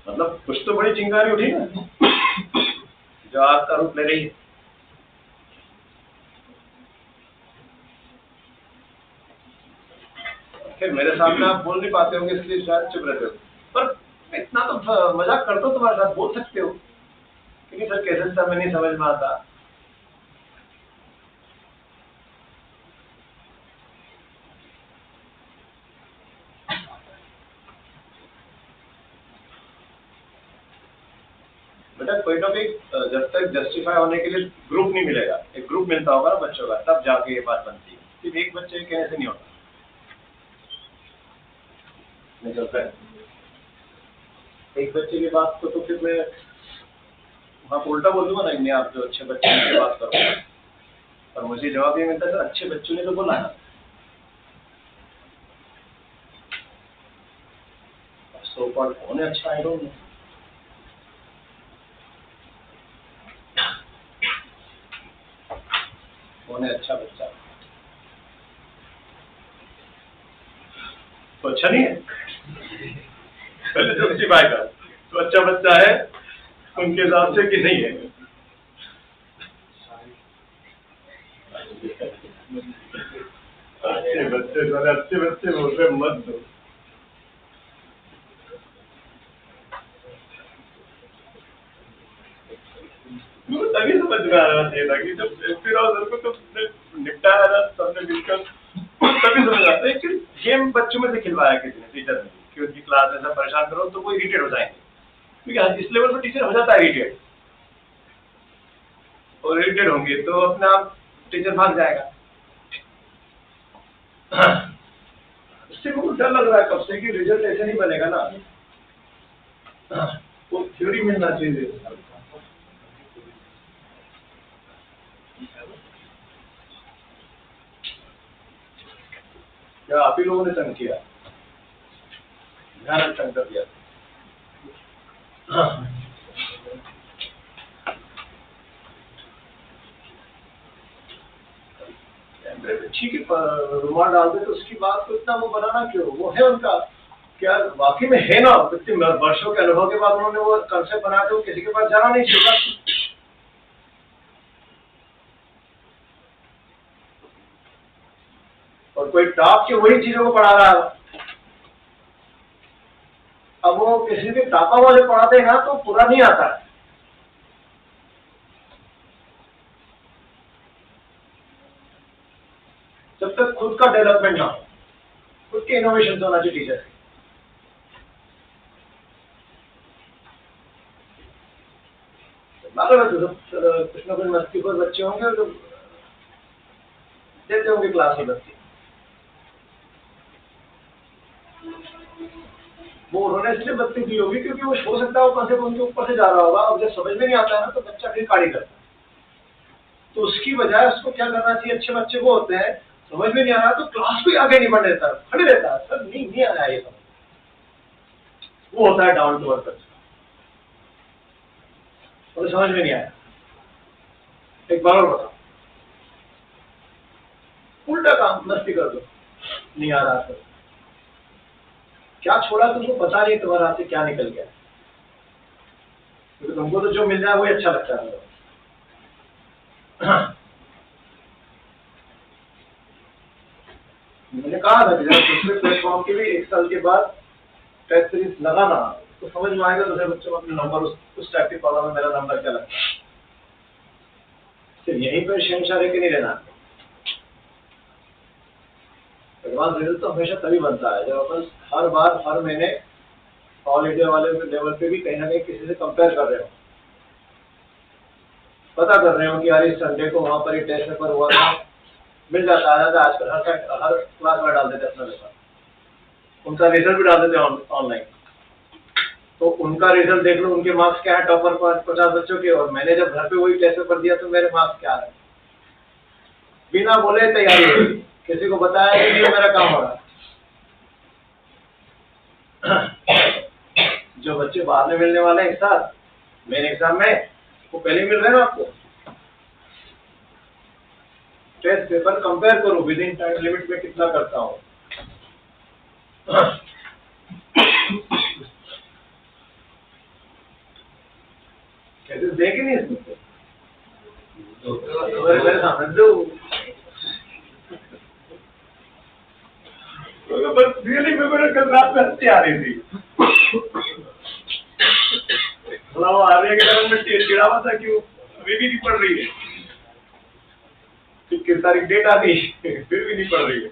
मतलब कुछ तो बड़ी चिंगारी उठी ना जो आग का रूप ले रही है। फिर मेरे सामने आप बोल नहीं पाते होंगे इसलिए शायद चुप रहते हो, पर इतना तो मजाक करता हूँ तुम्हारे साथ, बोल सकते हो कि नहीं सर केसेस था, मैं नहीं समझ में आता। बेटा कोई ना कोई जब तक जस्टिफाई होने के लिए ग्रुप नहीं मिलेगा, एक ग्रुप मिलता होगा ना बच्चों का, तब जाके ये बात बनती है। सिर्फ एक बच्चे के कहने से नहीं होता, निकलता है एक बच्चे की बात को तो फिर मैं वहाँ उल्टा बोल दूंगा ना, नहीं आप जो अच्छे बच्चे की बात करो। और मुझे जवाब ये मिलता है सर अच्छे बच्चों ने तो बोला है ना। सो कॉल्ड कौन है अच्छा, आई डोंट नो। कौन है अच्छा बच्चा? तो अच्छा नहीं है। पहले जस्टिफाई कर तो अच्छा बच्चा है उनके हिसाब से कि नहीं है। अच्छे बच्चे बोलते मत दो। तभी समझ में आ रहा था कि जब फिर को तो निपटाया था सबने मिलकर, तभी समझ आता है कि गेम बच्चों में से खिलवाया किसी ने, टीचर ने, कि उनकी क्लास में सब परेशान करो तो वो इरिटेट हो जाएंगे। क्योंकि इस लेवल पर टीचर हो जाता है इरिटेट, और इरिटेट होंगे तो अपने आप टीचर भाग जाएगा। उससे मुझे डर लग रहा है कब से कि रिजल्ट ऐसे नहीं बनेगा ना, वो थ्योरी मिलना चाहिए। क्या आप ही लोगों ने तंग किया? ध्यान तंग कर दिया। ठीक है, रुमाल डाल दे तो उसकी बात को इतना वो बनाना क्यों? वो है उनका, क्या वाकई में है ना, इतने वर्षों के अनुभव के बाद उन्होंने वो कंसेप्ट बना के किसी के पास जाना नहीं चाहिए। और कोई टॉप के वही चीजों को पढ़ा रहा है। अब वो किसी भी टापा वाले पढ़ा देगा तो पूरा नहीं आता है। जब तक खुद का डेवलपमेंट ना हो, खुद के इनोवेशन होना चाहिए टीचर के। कुछ ना कुछ मस्ती पर बच्चे होंगे तो देते होंगे क्लास में बच्चे, वो उन्होंने इसलिए बत्ती दी होगी क्योंकि वो हो सकता है वो कंसेप्ट उनके ऊपर से जा रहा होगा। अब जब समझ में नहीं आता है ना तो बच्चा फिर काड़ी करता है। तो उसकी बजाय उसको क्या करना चाहिए, अच्छे बच्चे वो होते हैं समझ में नहीं आ रहा तो क्लास को आगे नहीं बढ़ देता, खड़े रहता है, सर नहीं आ रहा है ये समझ, वो होता है डाउन टू अर्थ बच्चा, और समझ में नहीं आया। एक बार और बताओ, उल्टा काम मस्ती कर दो, नहीं आ रहा सर, क्या छोड़ा तुमको पता नहीं तुम्हारे हाथ से क्या निकल गया, क्योंकि तुमको तो जो मिल जाए वही अच्छा लगता है। मैंने कहा था कि दूसरे प्लेटफॉर्म के भी 1 साल के बाद टेस्ट सीरीज लगाना तो समझ में आएगा दूसरे बच्चों को अपने नंबर उस टाइप की प्रॉब्लम में मेरा नंबर क्या लगता है। सिर्फ यहीं पर शहंशाह के नहीं रहना। एडवांस रिजल्ट तो हमेशा तभी बनता है जब अपन हर बार हर महीने ऑल इंडिया वाले लेवल पे भी कहीं ना कहीं किसी से कंपेयर कर रहे हो, पता कर रहे हो कि यार इस संडे को वहां पर ही टेस्ट पेपर हुआ था, मिल जाता है आजकल हर क्लास में डाल देते अपना पेपर, उनका रिजल्ट भी डाल देते ऑनलाइन, तो उनका रिजल्ट देख लो, उनके मार्क्स क्या है टॉपर 50 बच्चों के, और मैंने जब घर पे वही टेस्ट पेपर दिया तो मेरे मार्क्स क्या है। बिना बोले तैयारी हुई, किसी को बताया नहीं कि मेरा काम हो रहा है। जो बच्चे बाद में मिलने वाले हैं एक साथ मेन एग्जाम में, वो पहले मिल रहे हैं ना आपको। टेस्ट पेपर कंपेयर करो विद इन टाइम लिमिट में कितना करता हूँ। कैसे देखे नहीं इसमें मेरे सामने दो, बस रियली में मेरे कल रात में हंसी आ रही थी। वो आर्य के लेवल में चिड़ा हुआ था कि वो अभी भी नहीं पढ़ रही है, किस तारीख डेट आ गई फिर भी नहीं पढ़ रही है।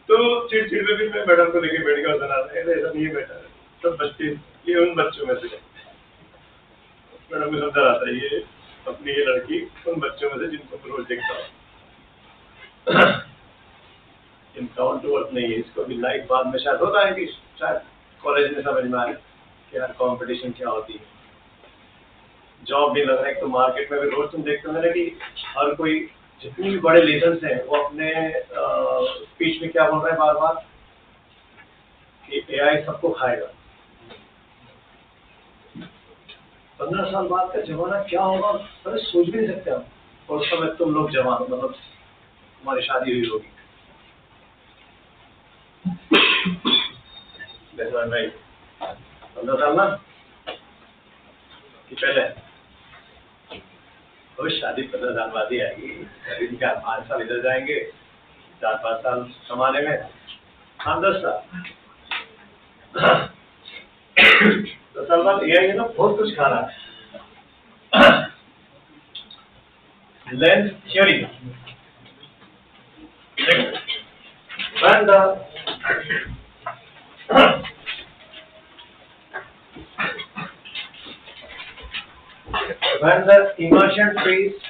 तो चिड़चिड़ में भी मैं मैडम को लेके बैठ गया, ऐसा नहीं है बेटा, सब बच्चे ये उन बच्चों में से, मैडम को समझा रहा था ये अपनी ये लड़की उन बच्चों में से जिनको रोज देखता हूँ। डाउन टू अर्थ नहीं है, इसको भी लाइफ बाद में शायद होता है कि शायद कॉलेज में समझ में आए कि यार कंपटीशन क्या होती है, जॉब भी लग रहा है। तो मार्केट में भी रोज तुम देखते हो ना कि हर कोई जितनी भी बड़े लीडर्स हैं वो अपने स्पीच में क्या बोल रहे हैं बार बार कि एआई सबको खाएगा। 15 साल बाद का जमाना क्या होगा अरे सोच भी नहीं सकते हम, और उस समय तुम लोग जवान मतलब तुम्हारी शादी हुई होगी। भाई 15 साल ना कि पहले तो शादी 15 साल बाद ही आएगी, अभी क्या 5 साल इधर जाएंगे, 4-5 साल कमाने में, हाँ 10 साल 10 साल बाद ये है ना बहुत कुछ खा रहा है। Lens theory when the immersion phase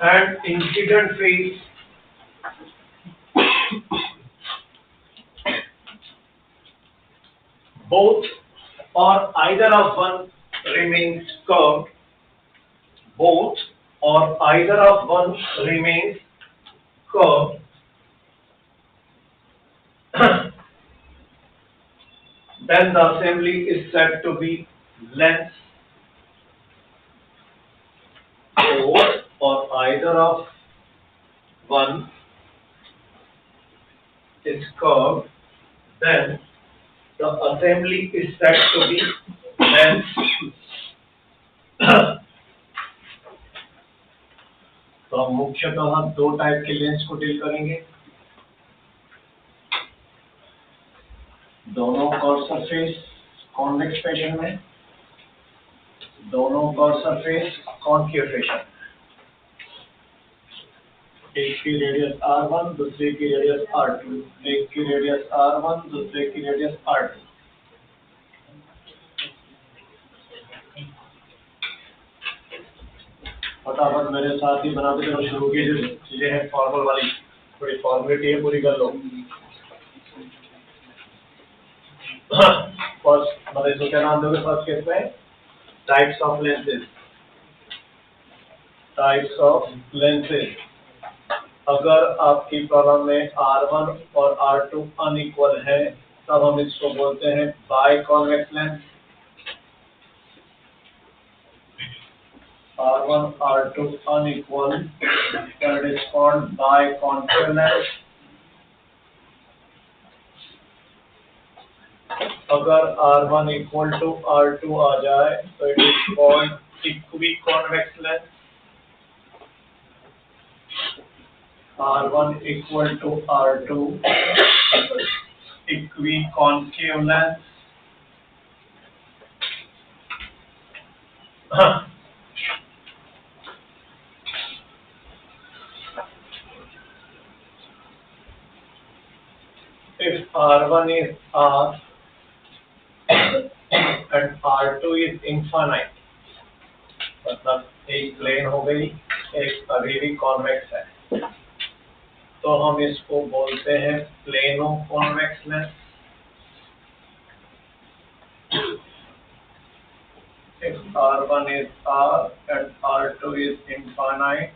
and incident phase both or either of one remains curved, both or either of one remains curved, then the assembly is said to be length. Both or either of one is curved, then the assembly is said to be length. तो हम मुख्यतः दो type के lens को deal करेंगे, दोनों curve surface convex fashion में, दोनों कर्व सरफेस कॉनकेव फैशन। एक की रेडियस r1 दूसरे की रेडियस r2, एक की रेडियस r1 दूसरे की रेडियस r2। फटाफट मेरे साथ ही बनाते चलो, शुरू की जो चीजें हैं फॉर्मल वाली, थोड़ी फॉर्मेलिटी है पूरी कर लो। फर्स्ट मतलब इसको क्या नाम दोगे फर्स्ट केस में? Types of lenses. Types of lenses, अगर आपकी प्रॉब्लम में R1 और R2 अनइक्वल है तब हम इसको बोलते हैं by convex lens. R1 R2 unequal, that is called biconcave lens। अगर R1 equal to R2 आ जाए तो it is called equiconvex lens। R1 equal to R2 equiconcave length. If R1 is R and R2 is infinite, मतलब एक plane हो गई, एक अभी भी कॉन्वेक्स है, तो हम इसको बोलते हैं plano कॉन्वेक्सनेस. If R1 is R and R2 is infinite,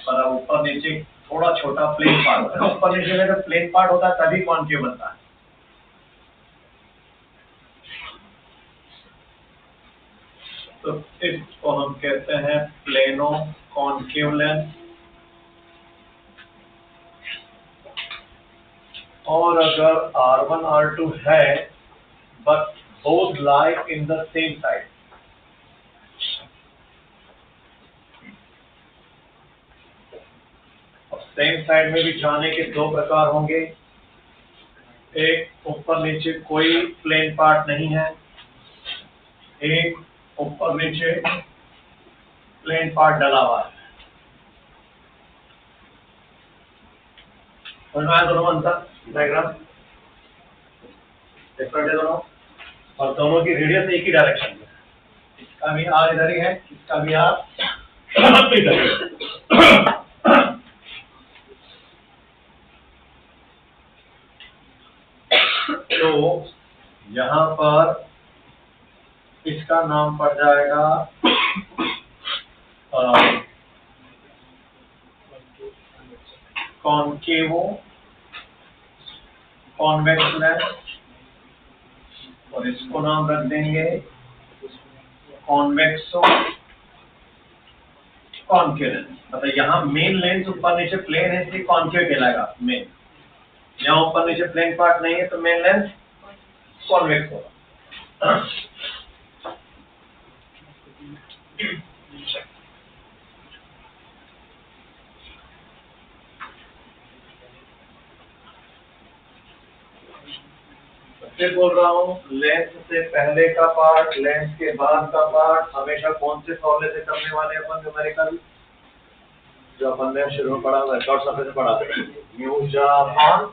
पर ऊपर नीचे थोड़ा छोटा प्लेन पार्ट होता है, ऊपर नीचे में प्लेन पार्ट होता है तभी कॉन्केव बनता है. तो इसको हम कहते हैं प्लेनो कॉन्केव लेंस. और अगर R1 R2 है but both lie in the same side, same side में भी जाने के दो प्रकार होंगे. एक ऊपर नीचे कोई प्लेन पार्ट नहीं है, एक ऊपर नीचे प्लेन पार्ट डला हुआ है. दोनों अंतर डायग्राम डिफरेंट है दोनों, और दोनों की रेडियस एक ही डायरेक्शन में. इसका भी आर इधर ही है, इसका भी आर इधर है. तो यहाँ पर इसका नाम पड़ जाएगा कॉन्केवो कॉन्वेक्स लेंस, और इसको नाम रख देंगे कॉन्वेक्सो कॉन्केव लेंस. मतलब यहाँ मेन लेंस ऊपर नीचे प्लेन है इसलिए कॉन्केव कहलाएगा मेन. यहाँ ऊपर नीचे प्लेन पार्ट नहीं है तो मेन लेंस कॉन्वेक्स होगा. फिर बोल रहा हूँ लेंस से पहले का पार्ट, लेंस के बाद का पार्ट हमेशा कौन से फॉर्मूले से करने वाले अपन न्यूमेरिकल, जो अपन ने शुरू में पढ़ा था, शॉर्ट सर्फेस से पढ़ा था, म्यू जा upon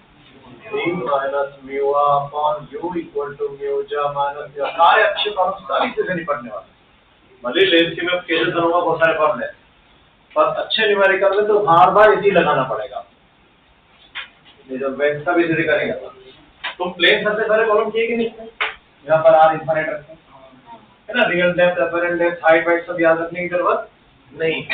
v minus mu upon u equal to mu जा माइनस या. सारे अच्छे फॉर्मूले सारी चीजें नहीं पढ़ने वाले. भले लेंस की मैं केसेस करूंगा बहुत सारे फॉर्मूले, पर अच्छे न्यूमेरिकल में तो बार बार इसी लगाना पड़ेगा. ये जब वेक्स का भी इसी करेंगे तुम प्लेन सबसे पहले कॉलम किए कि नहीं, यहाँ पर आर इंफिनिट रखते है ना. Real depth, apparent depth, height, white सब याद रखने की जरूरत नहीं.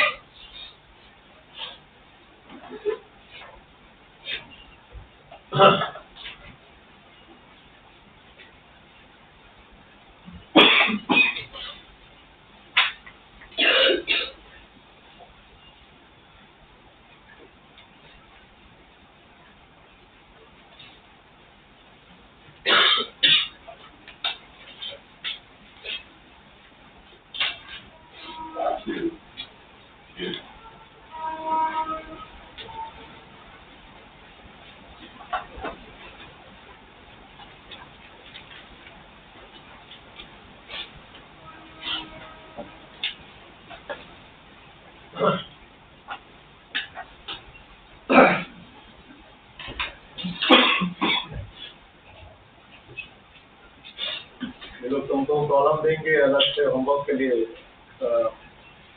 लोग तुमको कॉलम देंगे अलग से होमवर्क के लिए,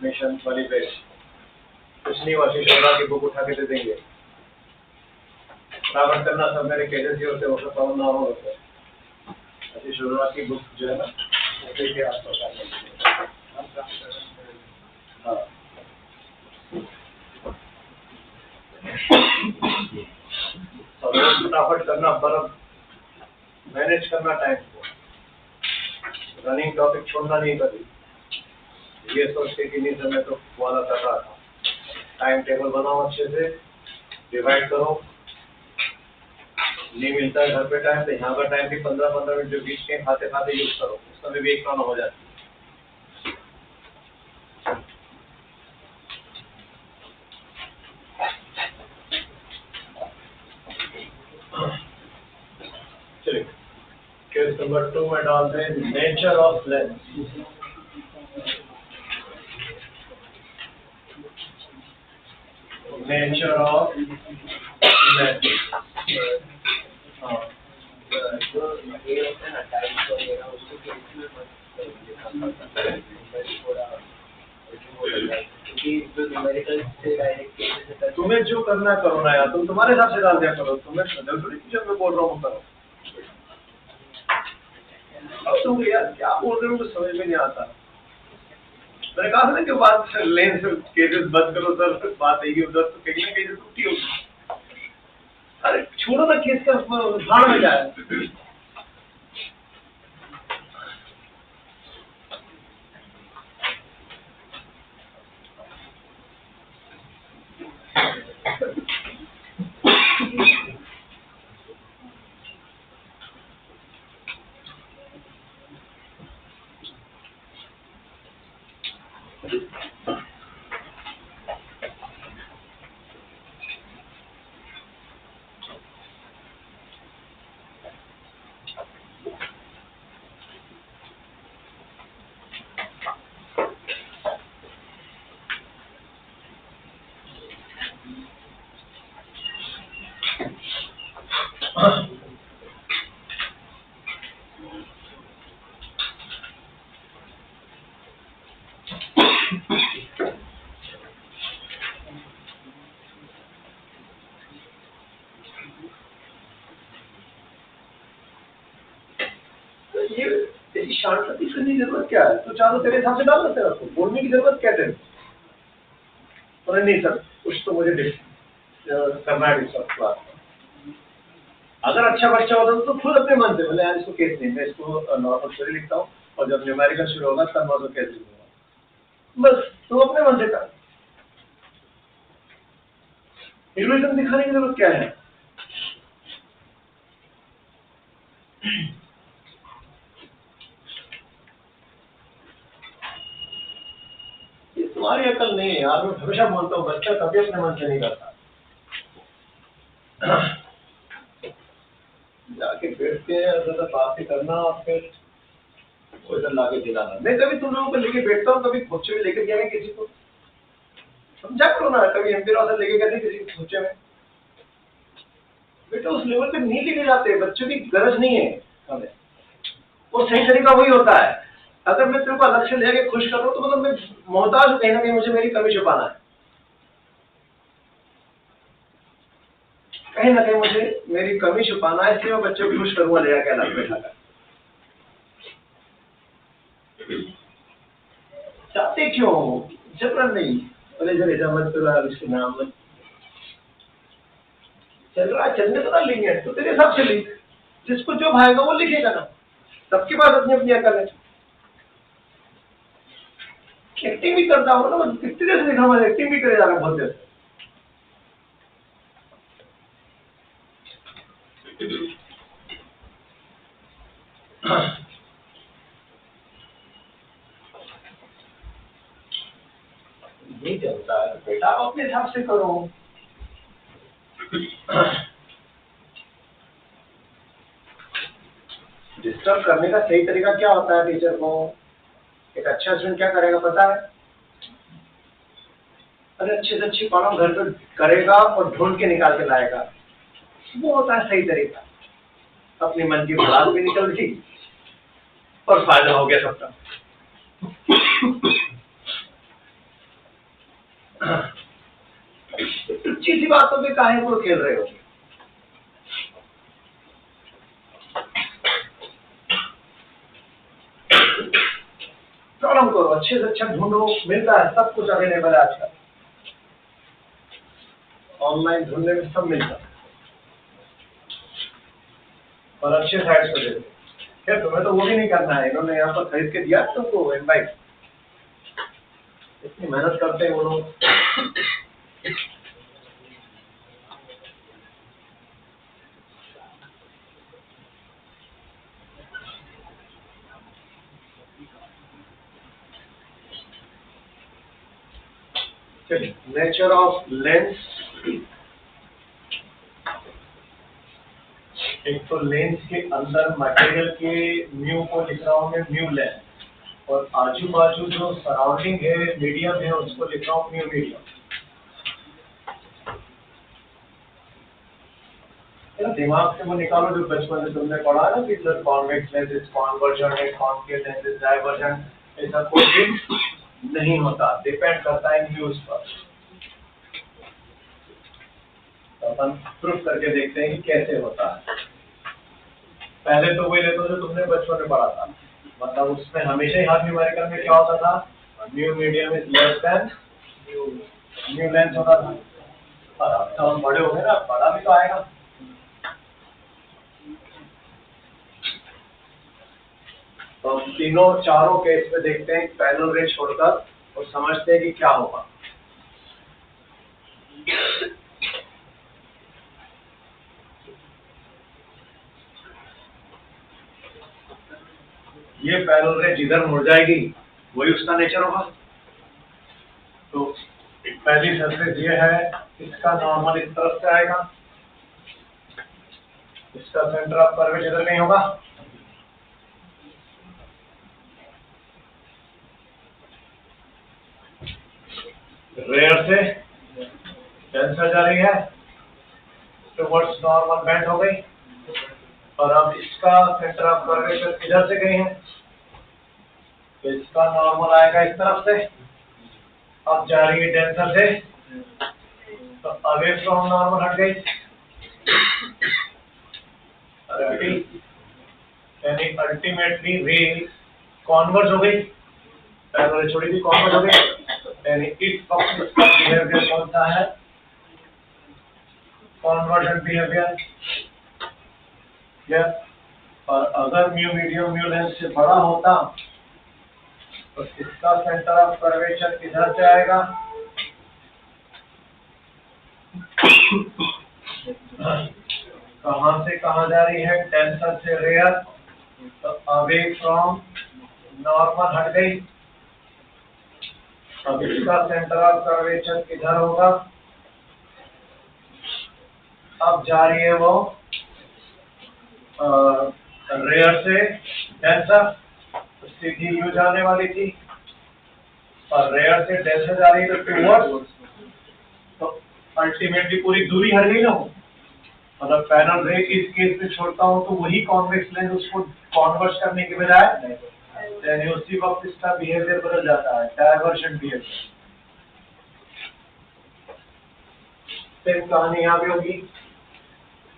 मिशन वाली पेज कुछ नहीं, आशीष शर्मा की बुक उठा के दे देंगे. बराबर करना सब मेरे केजेस ही होते, वो सब प्रॉब्लम ना हो. आशीष शर्मा की बुक जो है ना उसी के आसपास. हाँ फटाफट करना, पर मैनेज करना टाइम को. रनिंग टॉपिक छोड़ना नहीं कभी. ये सोच के कि नहीं समय तो वाला कर रहा था. टाइम टेबल बनाओ अच्छे से, डिवाइड करो. नहीं मिलता है घर पे टाइम तो यहाँ पर टाइम भी 15-15 मिनट जो बीच के खाते खाते यूज करो, उस समय भी एक काम हो जाती पेज नंबर 2 में डालते हैं nature of lens. Nature of lens. हाँ, जो ये होता है ना टाइप्स वगैरह उसको कैलकुलेट मत थोड़ा हो जाता है क्योंकि जो न्यूमेरिकल से डायरेक्ट कैसे से तुम्हें जो करना है करो ना यार, तुम तुम्हारे हिसाब से डाल दिया करो, तुम्हें जरूरी टीचर मैं बोल रहा हूँ करो। अब तुम यार क्या बोल रहे हो मुझे समझ में नहीं आता। मैंने कहा था ना कि बात लेंस केसेस बंद करो सर, बात आएगी उधर तो कहीं ना कहीं से टूटी होगी। अरे छोड़ो ना केस का भाड़ में जाए। ये तेरी शांति करने की जरूरत क्या है? तो चाहो तेरे हिसाब से डाल सकते हो, आपको बोलने की जरूरत क्या है? अरे नहीं सर, कुछ तो मुझे करना है डिस्कस बात। अगर अच्छा बच्चा होता तो खुद अपने मन से बोले यार इसको केस नहीं, मैं इसको नॉर्मल स्टोरी लिखता हूँ और जब न्यूमेरिकल शुरू होगा तब मैं उसको केस लिखूंगा। बस तो अपने मन से कर। इल्यूजन दिखाने की जरूरत क्या है? ये तुम्हारी अकल नहीं है यार, मैं हमेशा बोलता हूँ बच्चा कभी अपने मन से नहीं करता। जाके बैठते हैं अगर बातें करना और फिर वो इधर लाके दिलाना। मैं कभी तुम लोगों को लेके बैठता हूँ, कभी खोचे में लेके गया है किसी को, समझा करो ना। कभी एमपी राव लेके गए थे किसी खोचे में, बेटा उस लेवल पे नहीं लेके जाते, बच्चों की गरज नहीं है हमें। वो सही तरीका वही होता है। अगर मैं तेरे को अलग से लेके खुश कर रहा हूँ तो मतलब मैं मोहताज हूँ, कहीं ना कहीं मुझे मेरी कमी छुपाना है, कहीं ना कहीं मुझे मेरी कमी छुपाना है, इसलिए मैं बच्चों को खुश करूंगा ले जाके अलग बैठा कर। चाहते क्यों? जरूरत नहीं। बोले जरा ऐसा मत करो, इसके नाम मत चल रहा है, चलने तो ना लेंगे तो तेरे हिसाब से लिख, जिसको जो भाएगा वो लिखेगा ना। सबके पास अपनी अपनी अकल है। एक्टिंग भी करता हूँ ना, मैं कितनी देर से लिखा हूँ, एक्टिंग भी करे जा रहा बहुत देर से। नहीं चलता है तो बेटा आप अपने हिसाब से करो। डिस्टर्ब करने का सही तरीका क्या होता है टीचर को? एक अच्छा स्टूडेंट क्या करेगा पता है? अरे अच्छे से अच्छी पढ़ाओ, घर पे करेगा और ढूंढ के निकाल के लाएगा, वो होता है सही तरीका। अपने मन की भड़ास भी निकल गई और फायदा हो गया सबका। टुच्ची सी बातों पे काहे को खेल रहे हो? प्रॉब्लम करो, अच्छे से अच्छा ढूंढो, मिलता है सब कुछ अवेलेबल है आजकल, ऑनलाइन ढूंढने में सब मिलता है और अच्छे साइट्स पे देते। क्या तुम्हें तो वो भी नहीं करना है, इन्होंने यहाँ पर खरीद के दिया तुमको इनवाइट, इतनी मेहनत करते हैं वो लोग। चलिए, नेचर ऑफ लेंस। एक तो लेंस के अंदर मटेरियल के म्यू को लिख रहा हूँ मैं म्यू लेंस, और आजू बाजू जो सराउंडिंग है मीडियम है उसको लिख रहा हूँ म्यू मीडियम। दिमाग से वो निकालो जो बचपन से तुमने पढ़ा ना कि sir convex lens is convergent है, कॉन्केव लेंस इज डाइवर्जेंट, ऐसा कोई भी नहीं होता, डिपेंड करता है व्यूज पर। तो अपन प्रूफ करके देखते हैं कि कैसे होता है। पहले तो वही लेते जो तुमने बचपन में पढ़ा था, मतलब उसमें हमेशा ही हर न्यूमेरिकल में क्या होता था, mu medium is less than mu lens होता था। और अब तो हम बड़े हो गए ना, बड़ा भी तो आएगा। तो हम तीनों चारों केस में देखते हैं पैरेलल रे छोड़कर और समझते हैं कि क्या होगा। ये पैरेलल रे जिधर मुड़ जाएगी वही उसका नेचर होगा। तो पहली सरफेस ये है, इसका नॉर्मल इस तरफ से आएगा, इसका सेंटर ऑफ कर्वेचर इधर नहीं होगा, रेयर से डेंसर जा रही है टुवर्ड्स नॉर्मल बेंड हो गई, और अब इसका सेंटर ऑफ कर्वेचर इधर से गई है, तो इसका नॉर्मल आएगा इस तरफ से, अब जा रही है डेंसर से, तो अवे फ्रॉम नॉर्मल हट गई, यानी अल्टीमेटली रे कॉन्वर्ज हो गई, पहले छोड़ी थी कॉन्वर्ज हो गई, यानी इस वक्त इसका बिहेवियर कौन सा है, कॉन्वर्जेंट बिहेवियर। और अगर म्यू मीडियम म्यू लेंस से बड़ा होता तो इसका सेंटर ऑफ कर्वेचर इधर से आएगा, कहां से कहां जा रही है, डेंसर से रेयर, तो अवे फ्रॉम नॉर्मल हट गई, अब इसका सेंटर ऑफ कर्वेचर इधर होगा, अब जा रही है वो रेयर से डेंसर, तो सीधी यू जाने वाली थी, और रेयर से डेंसर जा रही है तो टूवर्ड्स, तो अल्टीमेटली पूरी दूरी हट गई ना वो। मतलब पैरेलल रे इस केस में छोड़ता हूं तो वही कॉन्वेक्स लेंस उसको कॉन्वर्ज करने के बजाय यानी उसी वक्त इसका बिहेवियर बदल जाता है, डायवर्जन बिहेवियर। सेम कहानी यहाँ भी होगी,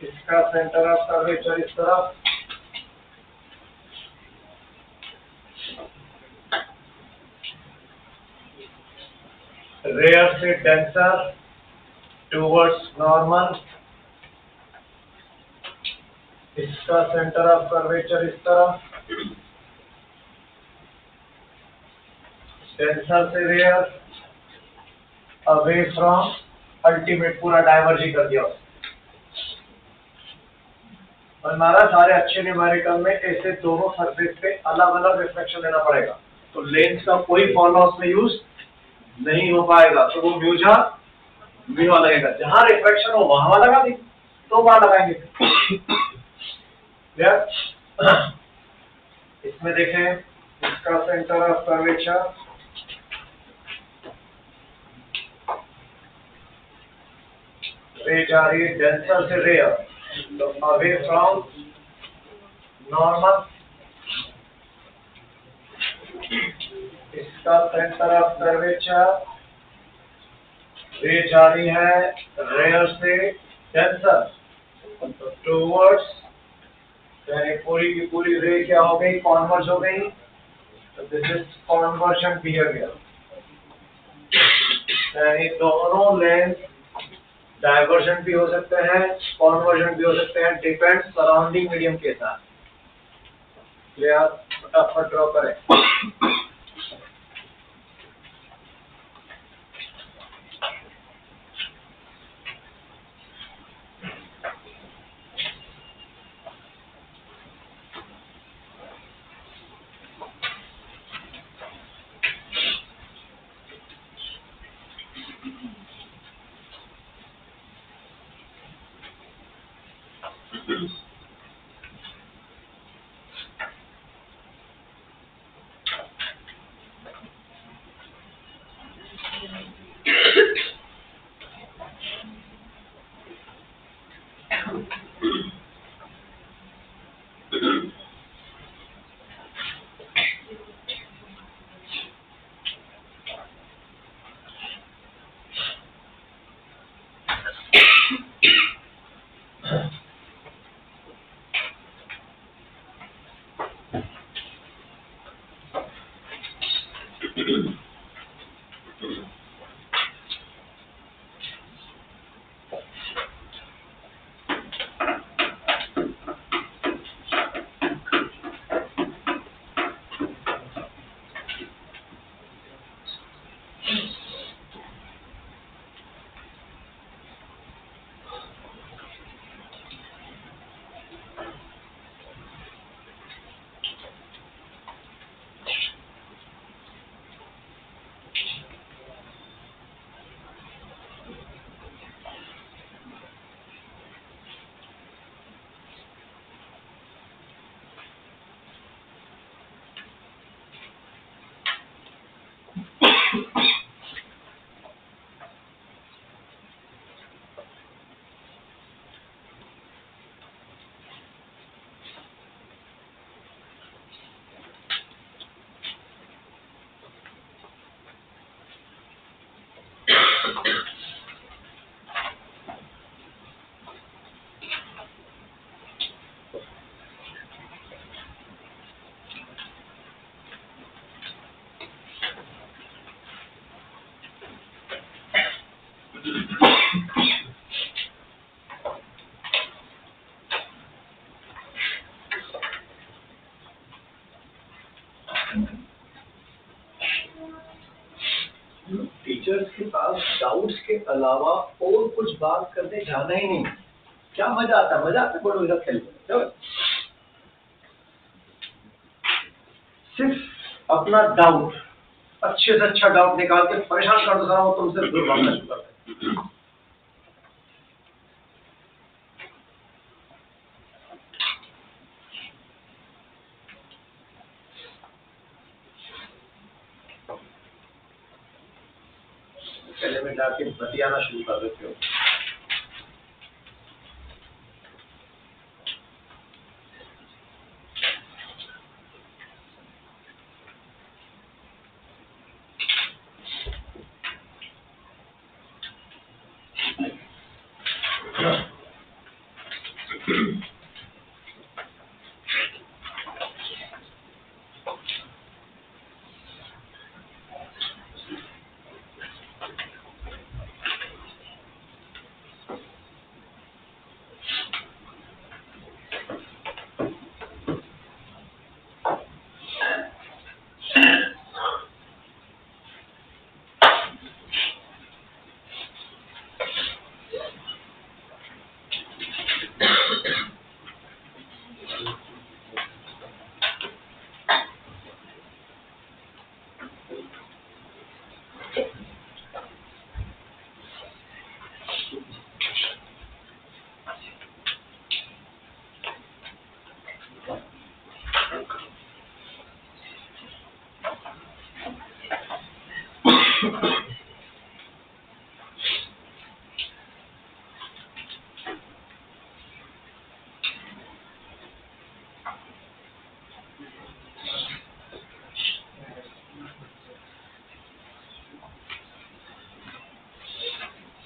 इसका सेंटर ऑफ कर्वेचर इस तरफ, रेयर से डेंसर टूवर्ड्स नॉर्मल, इसका सेंटर ऑफ कर्वेचर इस तरफ, डेंसर से रेयर, अवे फ्रॉम, अल्टीमेट पूरा डाइवर्ज ही कर दिया। और हमारा सारे अच्छे न्यूमेरिकल में ऐसे दोनों सरफेस पे अलग अलग रिफ्लेक्शन लेना पड़ेगा, तो लेंस का कोई फॉल लॉस में यूज नहीं हो पाएगा, तो वो म्यू जहां म्यू वहां लगेगा, जहां रिफ्लेक्शन हो वहां लगा दी, तो वहां लगाएंगे। इसमें देखें, इसका सेंटर ऑफ कर्वेचर रे जा रही है डेंसर से रेयर, तो अवे फ्रॉम नॉर्मल, इसका सेंटर ऑफ कर्वेचर रे जा रही है रेयर से डेंसर, तो टूवर्ड्स, यानी पूरी की पूरी रे क्या हो गई, कॉन्वर्ज हो गई, तो दिस इज कॉन्वर्जन बिहेवियर। यानी दोनों लेंस डाइवर्जन भी हो सकते हैं, कॉन्वर्जन भी हो सकते हैं, डिपेंड सराउंडिंग मीडियम के साथ। फटाफट ड्रॉ करें। टीचर्स के पास डाउट्स के अलावा और कुछ बात करने जाना ही नहीं। क्या मजा आता है, मजा आता है बोलो इधर खेलने में। सिर्फ अपना डाउट अच्छे से अच्छा डाउट निकाल के परेशान कर दो सारा, वो तुमसे दूर भागना शुरू करते हैं। पहले में जाके बतियाना शुरू कर देते हो।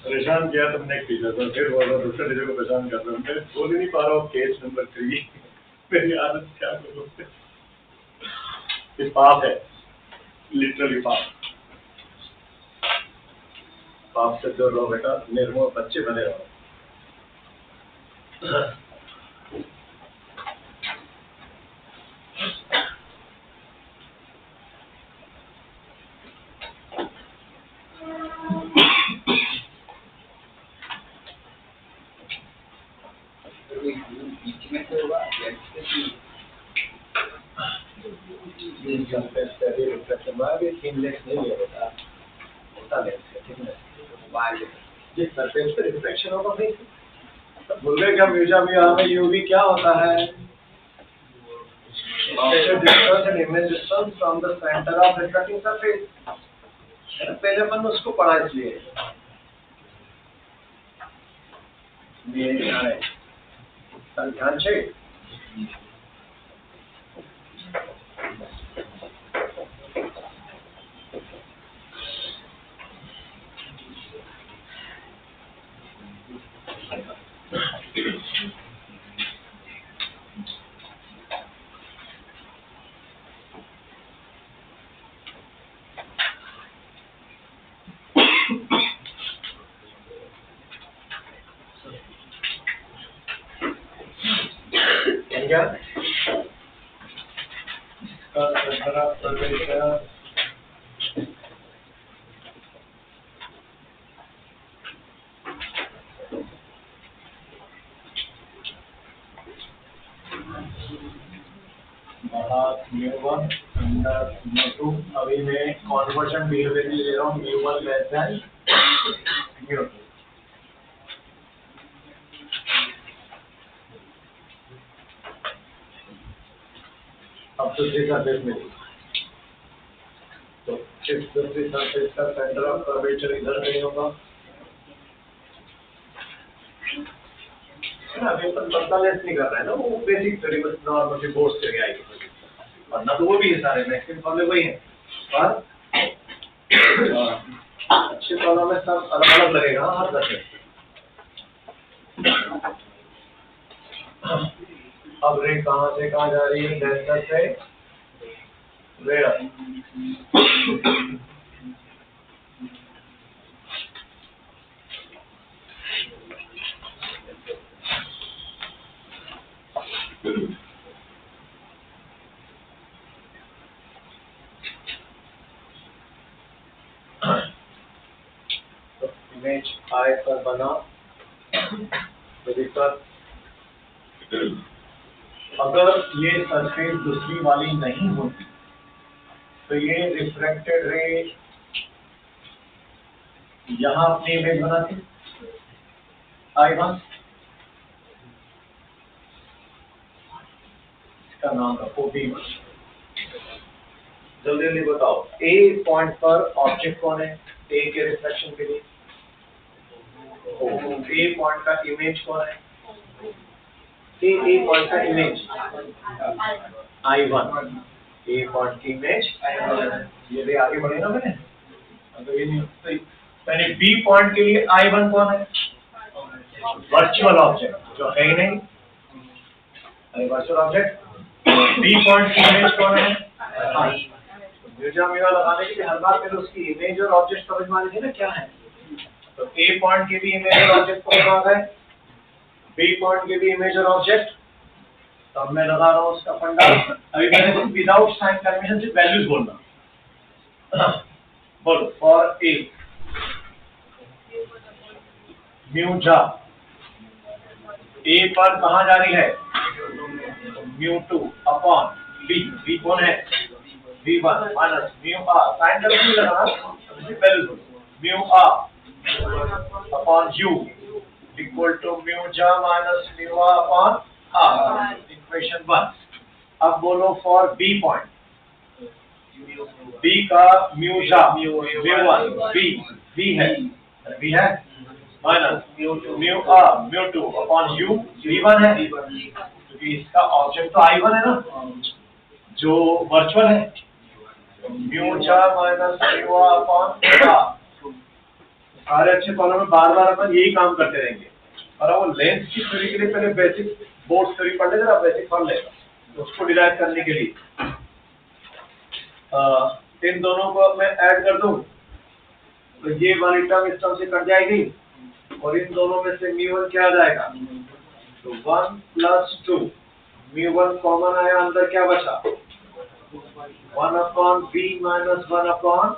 परेशान किया तुमने एक टीचर को, फिर बोलो दूसरे टीचर को परेशान कर रहे हो, बोल ही नहीं पा रहा हूँ। केस नंबर 3 मेरी आदत क्या करूँ, ये पाप है, लिटरली पाप। पाप से दूर रहो बेटा, निर्मोह बच्चे बने रहो। बीच में तो होगा जिस सरफेस पे रिफ्लेक्शन होगा भाई, भूल गए क्या म्यूजियम में यूवी क्या होता है? distance and image distance from the center of reflecting surface। पहले अपन उसको पढ़ा इसलिए ध्यान से। क्या μ1 अंडर μ2। अभी मैं कॉन्वर्जन बिहेवियर ले रहा हूँ μ1 लेस देन μ2। अब दूसरी सरफेस में तो इस दूसरी सरफेस का सेंटर ऑफ कर्वेचर इधर नहीं होगा। अभी अपन बदलाव नहीं कर रहे हैं ना, वो बेसिक थ्योरी बस नॉर्मल सी बोर्ड से आएगी, वरना तो वो भी है सारे मैक्सिमम फॉर्मूले वही है, पर अच्छे प्रॉब्लम में सब अलग अलग लगेगा हर दफे। अब रे कहाँ से कहाँ जा रही है? डेंसर से रेयर। इमेज I पर बना पर अगर ये सरफेस दूसरी वाली नहीं होती तो ये रिफ्रैक्टेड रे यहाँ अपनी इमेज बनाती I1, इसका नाम रखो B1। जल्दी जल्दी बताओ A पॉइंट पर ऑब्जेक्ट कौन है A के रिफ्लेक्शन के लिए? A पॉइंट का इमेज कौन है? A पॉइंट का इमेज I1, A पॉइंट की इमेज ये ले आगे बढ़ेगा मैंने तो ये नहीं तो यानी B पॉइंट के लिए I1 कौन है? वर्चुअल ऑब्जेक्ट जो है ही नहीं, अरे वर्चुअल ऑब्जेक्ट। B पॉइंट की इमेज कौन है? म्यूजियम लगाने के लिए हर बार पहले उसकी इमेज और ऑब्जेक्ट समझ में आनी ना क्या है। तो A पॉइंट की भी इमेज और ऑब्जेक्ट कौन आ गए? B पॉइंट की भी इमेज और ऑब्जेक्ट। तो अब मैं लगा रहा हूँ उसका फंडा। अभी मैंने विदाउट साइन कन्वेंशन से वैल्यूज बोलना। बोलो फॉर A म्यू जा A पर कहाँ जा रही है? म्यू 2 अपॉन B कौन है? V1 माइनस म्यू आ साइन कन्वेंशन नहीं लगाना वैल्यूज बोलो म्यू आ upon U equal to mu जा माइनस म्यू आ अपॉन R इक्वेशन 1। अब बोलो फॉर B पॉइंट B का म्यू जा म्यू 1 B है माइनस म्यू आ म्यू 2 अपॉन U V1 है क्योंकि इसका ऑब्जेक्ट तो I1 है ना जो वर्चुअल है। म्यू जा माइनस म्यू आ अपॉन R। सारे अच्छे कॉलम में बार बार अपन यही काम करते रहेंगे और वो लेंथ की थ्योरी के लिए पहले बेसिक बोर्ड थ्योरी पढ़ लेगा बेसिक पढ़ लेगा तो उसको डिराइव करने के लिए इन दोनों को अब मैं ऐड कर दूं तो ये वाली टर्म इस टर्म से कट जाएगी और इन दोनों में से म्यू 1 क्या आ जाएगा? तो 1 प्लस 2 म्यू 1 कॉमन आया अंदर क्या बचा? 1 upon B minus 1 upon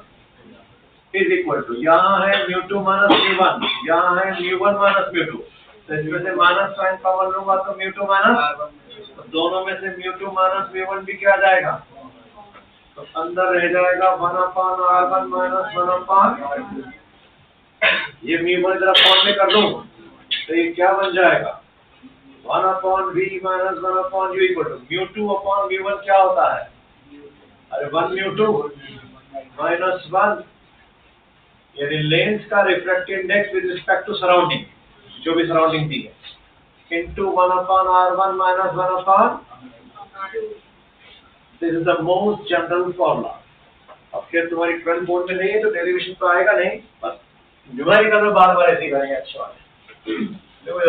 is equal to यहाँ है म्यू 2 माइनस म्यू 1 यहाँ है म्यू 1 माइनस म्यू 2 तो इसमें से माइनस साइन कॉमन लूंगा तो म्यू 2 माइनस तो दोनों में से म्यू 2 माइनस म्यू 1 भी क्या आ जाएगा? तो अंदर रह जाएगा 1 अपॉन R1 माइनस 1 अपॉन ये म्यू 1 इधर अपॉन में कर दूं तो ये क्या बन जाएगा? 1 upon V minus 1 upon U equal to mu 2 upon mu 1 क्या होता है? अरे 1 म्यू 2 माइनस 1 यानी लेंस का refractive index with respect to surrounding जो भी सराउंडिंग थी है into 1 upon R1 minus 1 upon this is the most general formula. अब फिर तुम्हारी 12 बोर्ड में नहीं है तो डेरिवेशन तो आएगा नहीं बस न्यूमेरिकल में बार बार ऐसे करेंगे। अच्छा देखो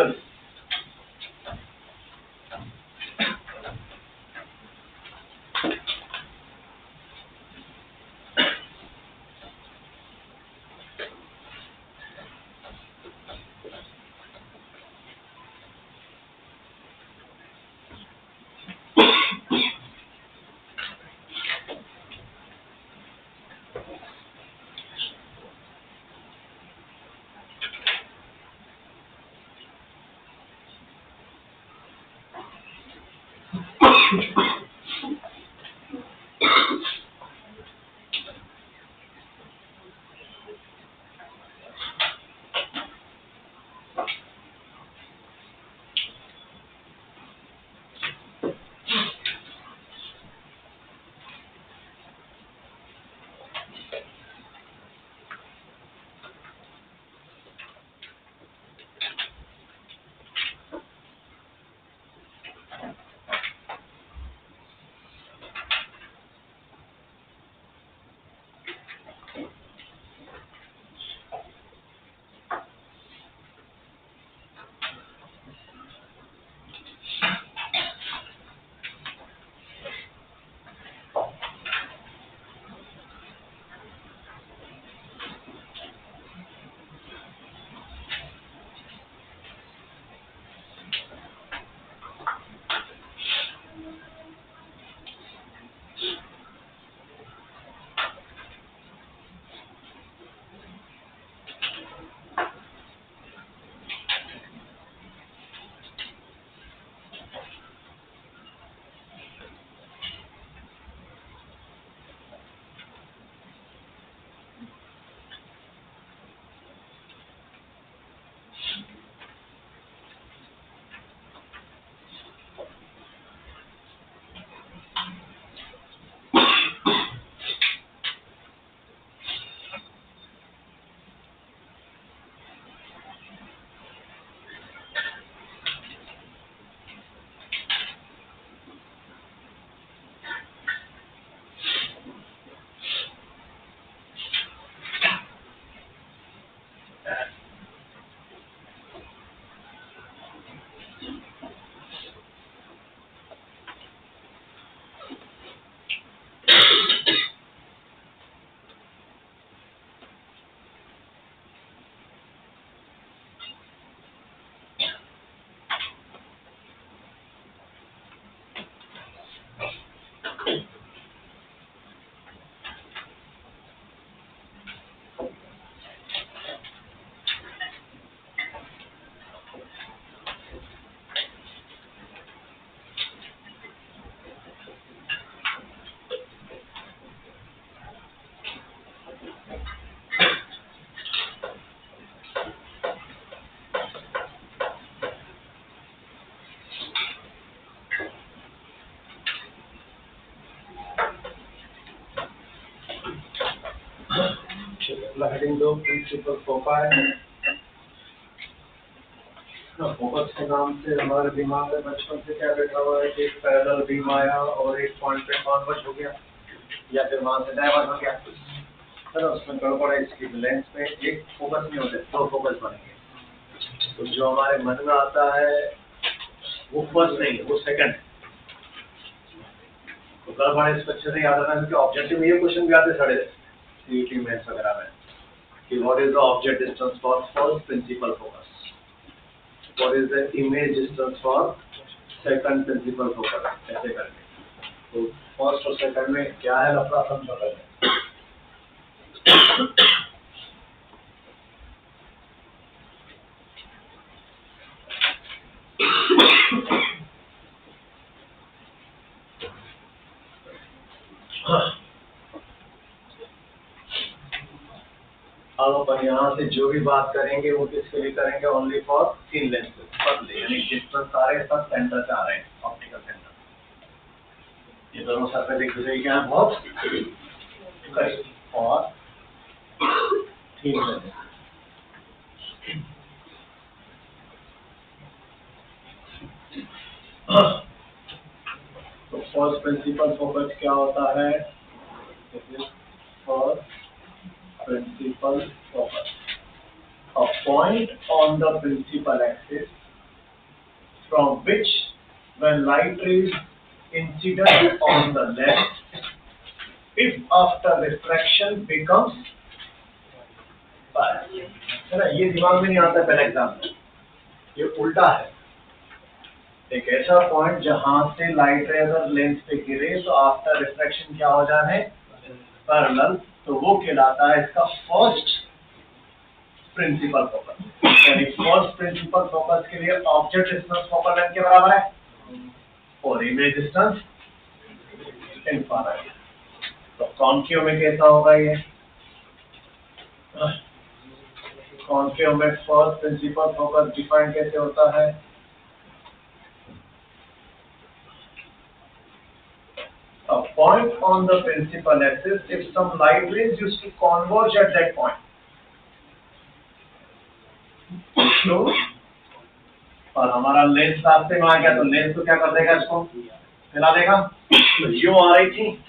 अगला हेडिंग दो, प्रिंसिपल फोकस। फोकस के नाम से हमारे दिमाग में बचपन से क्या बैठा हुआ है कि एक पैरेलल बीम आया और एक पॉइंट पे कॉन्वर्ज हो गया या फिर वहां से डाइवर्ज हो गया, है ना। उसमें गड़बड़ है, इसकी लेंस में एक फोकस नहीं होते, दो फोकस बनेंगे। तो जो हमारे मन में आता है वो फर्स्ट नहीं है, वो सेकंड है। तो गड़बड़ है, इसको अच्छे से याद रखना, क्योंकि ऑब्जेक्टिव में ये क्वेश्चन भी आते साढ़े सीईटी मेंस वगैरह में कि what is the object distance for first principal focus, what is the image distance for second principal focus, ऐसे करके। तो फर्स्ट और सेकंड में क्या है लफड़ा समझ रहे हैं। अब अपन यहाँ से जो भी बात करेंगे वो किसके लिए करेंगे, ओनली फॉर तीन लेंसेज पर, यानी डिस्टेंस सारे सब सेंटर से आ रहे हैं, ऑप्टिकल सेंटर। ये दोनों सर पे लिख दीजिए क्या है, बहुत और तीन लेंसेज। तो फर्स्ट प्रिंसिपल फोकस क्या होता है, first principal focus, a point on the principal axis from which when light rays incident on the lens, if after refraction becomes bias, है ना। ये दिमाग में नहीं आता पहले एग्जाम में, ये उल्टा है। एक ऐसा पॉइंट जहां से लाइट रे अगर लेंस पे गिरे तो आफ्टर रिफ्रैक्शन क्या हो जाए, पैरेलल, तो वो कहलाता है इसका फर्स्ट प्रिंसिपल फोकस। यानी फर्स्ट प्रिंसिपल फोकस के लिए ऑब्जेक्ट डिस्टेंस फोकल लेंथ के बराबर है और इमेज डिस्टेंस इनफाइनाइट। तो कॉन्केव में कैसा होगा ये, कॉन्केव में फर्स्ट प्रिंसिपल फोकस डिफाइन कैसे होता है, a point on the principal axis if some light rays used to converge at that point. तो और हमारा लेंस रास्ते में आ गया तो लेंस तो क्या कर देगा, इसको फैला देगा। तो जो आ रही थी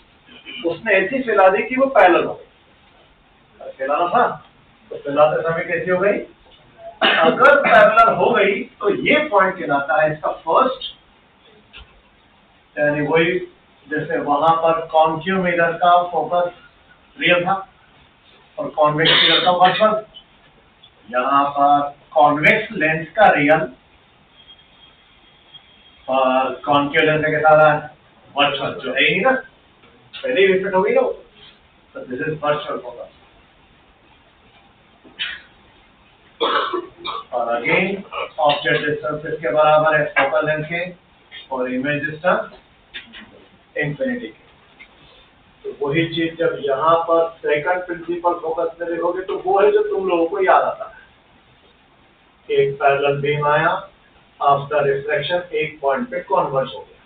उसने ऐसी फैला दी कि वो पैरेलल हो गई। फैलाना था तो फैलाते समय कैसी हो गई, अगर पैरेलल हो गई तो ये पॉइंट कहलाता है इसका फर्स्ट, यानी वही जैसे वहां पर कॉन्केव मिरर का फोकस रियल था और कॉन्वेक्स मिरर का वर्चुअल, यहाँ पर कॉन्वेक्स लेंस का रियल और कॉन्केव लेंस के साथ वर्चुअल, जो है ही ना, पहले ही रिपीट हो गई ना, तो दिस इज वर्चुअल फोकस। और अगेन ऑब्जेक्ट डिस्टेंस इसके बराबर है फोकल लेंथ के और इमेज डिस्टेंस इंफिनिटी के। तो वही चीज जब यहाँ पर सेकंड प्रिंसिपल फोकस में देखोगे तो वो है जो तुम लोगों को याद आता है, एक पैरेलल बीम आया, आफ्टर रिफ्रैक्शन एक पॉइंट पे कॉन्वर्ज हो गया।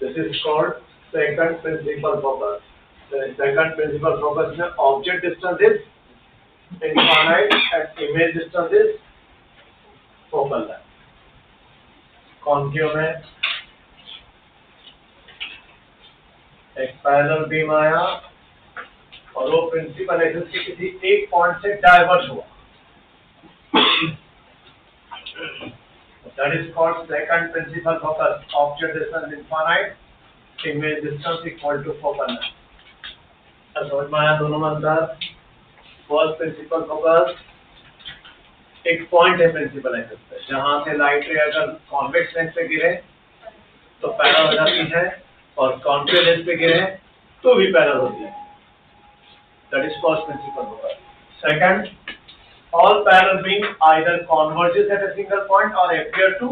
This is called second principal focus. Second principal focus में object distance is infinite and image distance is focal length. Concave में एक पैरेलल बीम आया और वो प्रिंसिपल एक्सिस के किसी एक पॉइंट से डाइवर्ज हुआ, that is called second principal focus. Object distance infinite, image distance equal to focal length. समझ में आया दोनों में अंतर। फर्स्ट प्रिंसिपल फोकस एक पॉइंट है प्रिंसिपल एक्सिस पे, जहां से लाइट रे अगर कॉन्वेक्स लेंस पे गिरे तो पैरेलल हो जाती है और कॉन्केव लेंस पे गिरे तो भी पैरेलल होती है। That is first principal focus. Second, all parallel beam either converges at a single point or appear to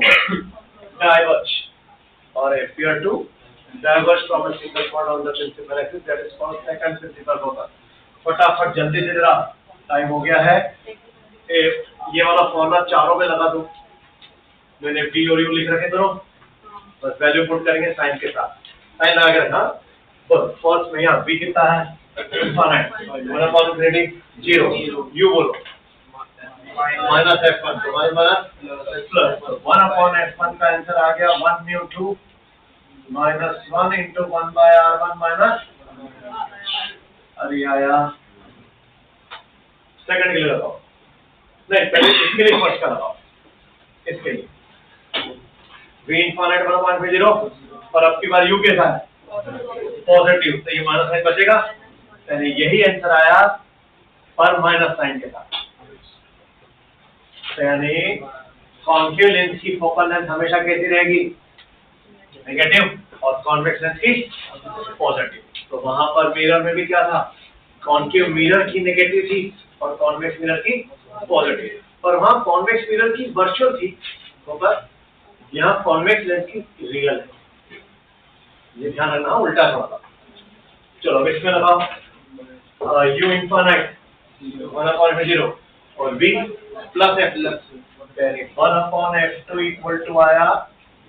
diverge from a single point on the principal axis. That is called second principal focus. फटाफट जल्दी से जरा, time हो गया है। ये वाला formula चारों में लगा दो, मैंने V और U लिख रखे दोनों, बस वैल्यू पुट करेंगे साइन के साथ, साइन लगा के रखना। बस फर्स्ट में यहाँ v कितना है इनफाइनाइट 0 u बोलो माइनस f1 तो माइनस प्लस 1/f1 का आंसर आ गया 1 mu 2 minus 1 into 1/r1 minus अरे आया सेकंड के लिए लगाओ नहीं पहले इसके लिए फर्स्ट का लगाओ इसके लिए v इनफाइनाइट 1/0 और अब की बार u के साथ पॉजिटिव तो ये माइनस साइन बचेगा यानी यही आंसर आया पर माइनस साइन के साथ तो यानी कॉन्केव लेंस की फोकल लेंथ हमेशा कैसी रहेगी नेगेटिव और कॉन्वेक्स लेंस की पॉजिटिव तो वहां पर मिरर में भी क्या था कॉन्केव मिरर की नेगेटिव थी और कॉन्वेक्स मिरर की पॉजिटिव पर वहां कॉन्वेक्स मिरर की वर्चुअल थी फोकस यहाँ कॉन्वेक्स लेंस की रियल है ये ध्यान रखना उल्टा थोड़ा चलो अब इसमें लगाओ u इनफाइनाइट 1/0 और v plus f 1/f2 equal to आया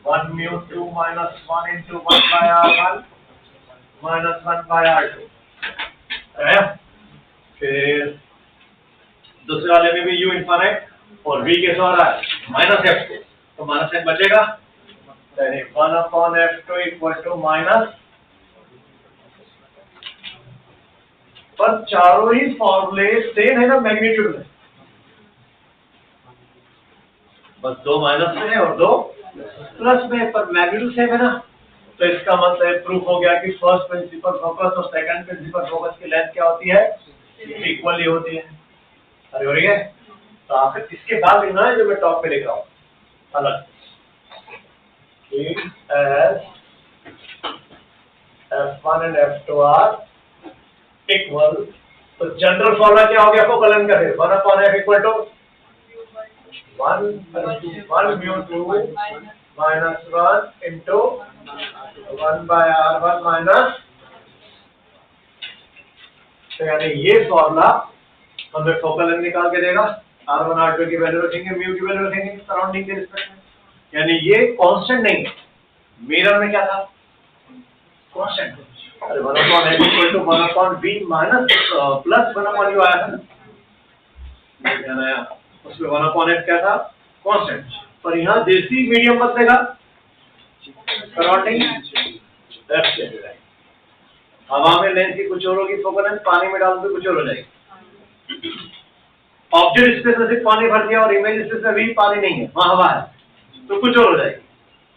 1 mu 2 minus 1 into 1/r1 minus 1/r2 है फिर दूसरे वाले में भी u इनफाइनाइट और v कैसे हो रहा है माइनस f तो माइनस साइन बचेगा 1/f2 इक्वल टू माइनस पर चारों ही फॉर्मूले सेम है ना मैग्नीट्यूड में बस दो माइनस में है और दो प्लस में पर मैग्नीट्यूड सेम है ना तो इसका मतलब प्रूफ हो गया कि फर्स्ट प्रिंसिपल फोकस और सेकंड प्रिंसिपल फोकस की लेंथ क्या होती है इक्वली होती है अरे हो रही है तो आप इसके बाद लिखना है जो मैं टॉप पे लिख रहा हूँ अलग as f1 and f2 are equal तो जनरल फॉर्मूला क्या हो गया फोकल लेंथ का फिर 1/f equal to 1 mu 2 minus 1 into 1/r1 minus तो यानी ये फॉर्मूला हमें फोकल लेंथ निकाल के देगा r1 r2 की वैल्यू रखेंगे म्यू की वैल्यू रखेंगे सराउंडिंग के रिस्पेक्ट में यानी ये कांस्टेंट नहीं है मिरर में क्या था कांस्टेंट अरे 1/f equal to 1/v minus plus 1/u आया था ना आया उसमें 1/f क्या था कांस्टेंट पर यहाँ देसी मीडियम बदलेगा सराउंडिंग हवा में लेंस की कुछ और होगी फोकल लेंथ पानी में डाल दो कुछ और हो जाएगी ऑब्जेक्ट स्पेस में सिर्फ पानी भर दिया और इमेज स्पेस में भी पानी नहीं है वहां हवा है तो कुछ और हो जाएगी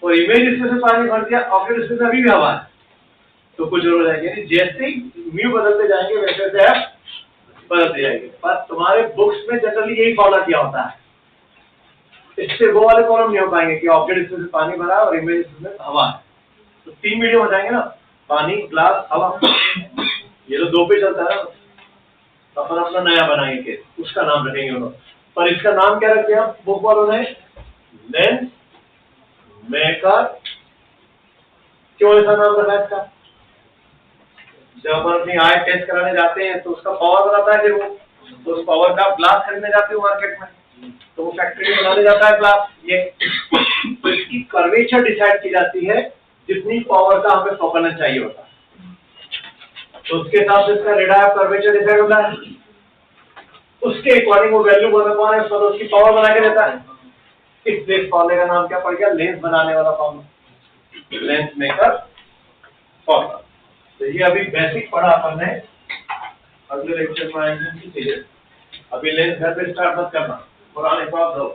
और इमेज स्पेस में पानी भर दिया ऑब्जेक्ट स्पेस में भी हवा है तो कुछ और हो जाएगी यानी जैसे ही म्यू बदलते जाएंगे वैसे वैसे आप बदलते जाएंगे पर तुम्हारे बुक्स में जनरली यही फॉलो किया होता है इससे वो वाले प्रॉब्लम नहीं हो पाएंगे कि ऑब्जेक्ट स्पेस में पानी भरा है और इमेज स्पेस में हवा है तो 3 मीडियम हो जाएंगे ना पानी ग्लास हवा ये तो 2 पे चलता है ना अपन अपना नया बनाएंगे उसका नाम रखेंगे उन्होंने पर इसका नाम क्या रखते हैं आप बुक वालों ने लेंस मेकर क्यों ऐसा नाम रखा है इसका जब अपन अपनी आई टेस्ट कराने जाते हैं तो उसका पावर बताता है फिर वो तो उस पावर का ग्लास खरीदने जाते हो मार्केट में तो वो फैक्ट्री में बनाने जाता है ग्लास ये तो इसकी कर्वेचर डिसाइड की जाती है जितनी पावर का हमें फोकल लेंथ चाहिए होता है तो उसके हिसाब से इसका रेडायर कर्वेचर डिसाइड होता है उसके अकॉर्डिंग वो वैल्यू बना है उसकी पावर बना के देता है इसलिए फॉर्मूले का नाम क्या पड़ गया लेंस बनाने वाला फॉर्मूला लेंस मेकर फॉर्मूला तो ये अभी बेसिक पढ़ा अपन ने अगले लेक्चर में आएंगे अभी लेंस घर पे स्टार्ट मत करना पुराने पाप दो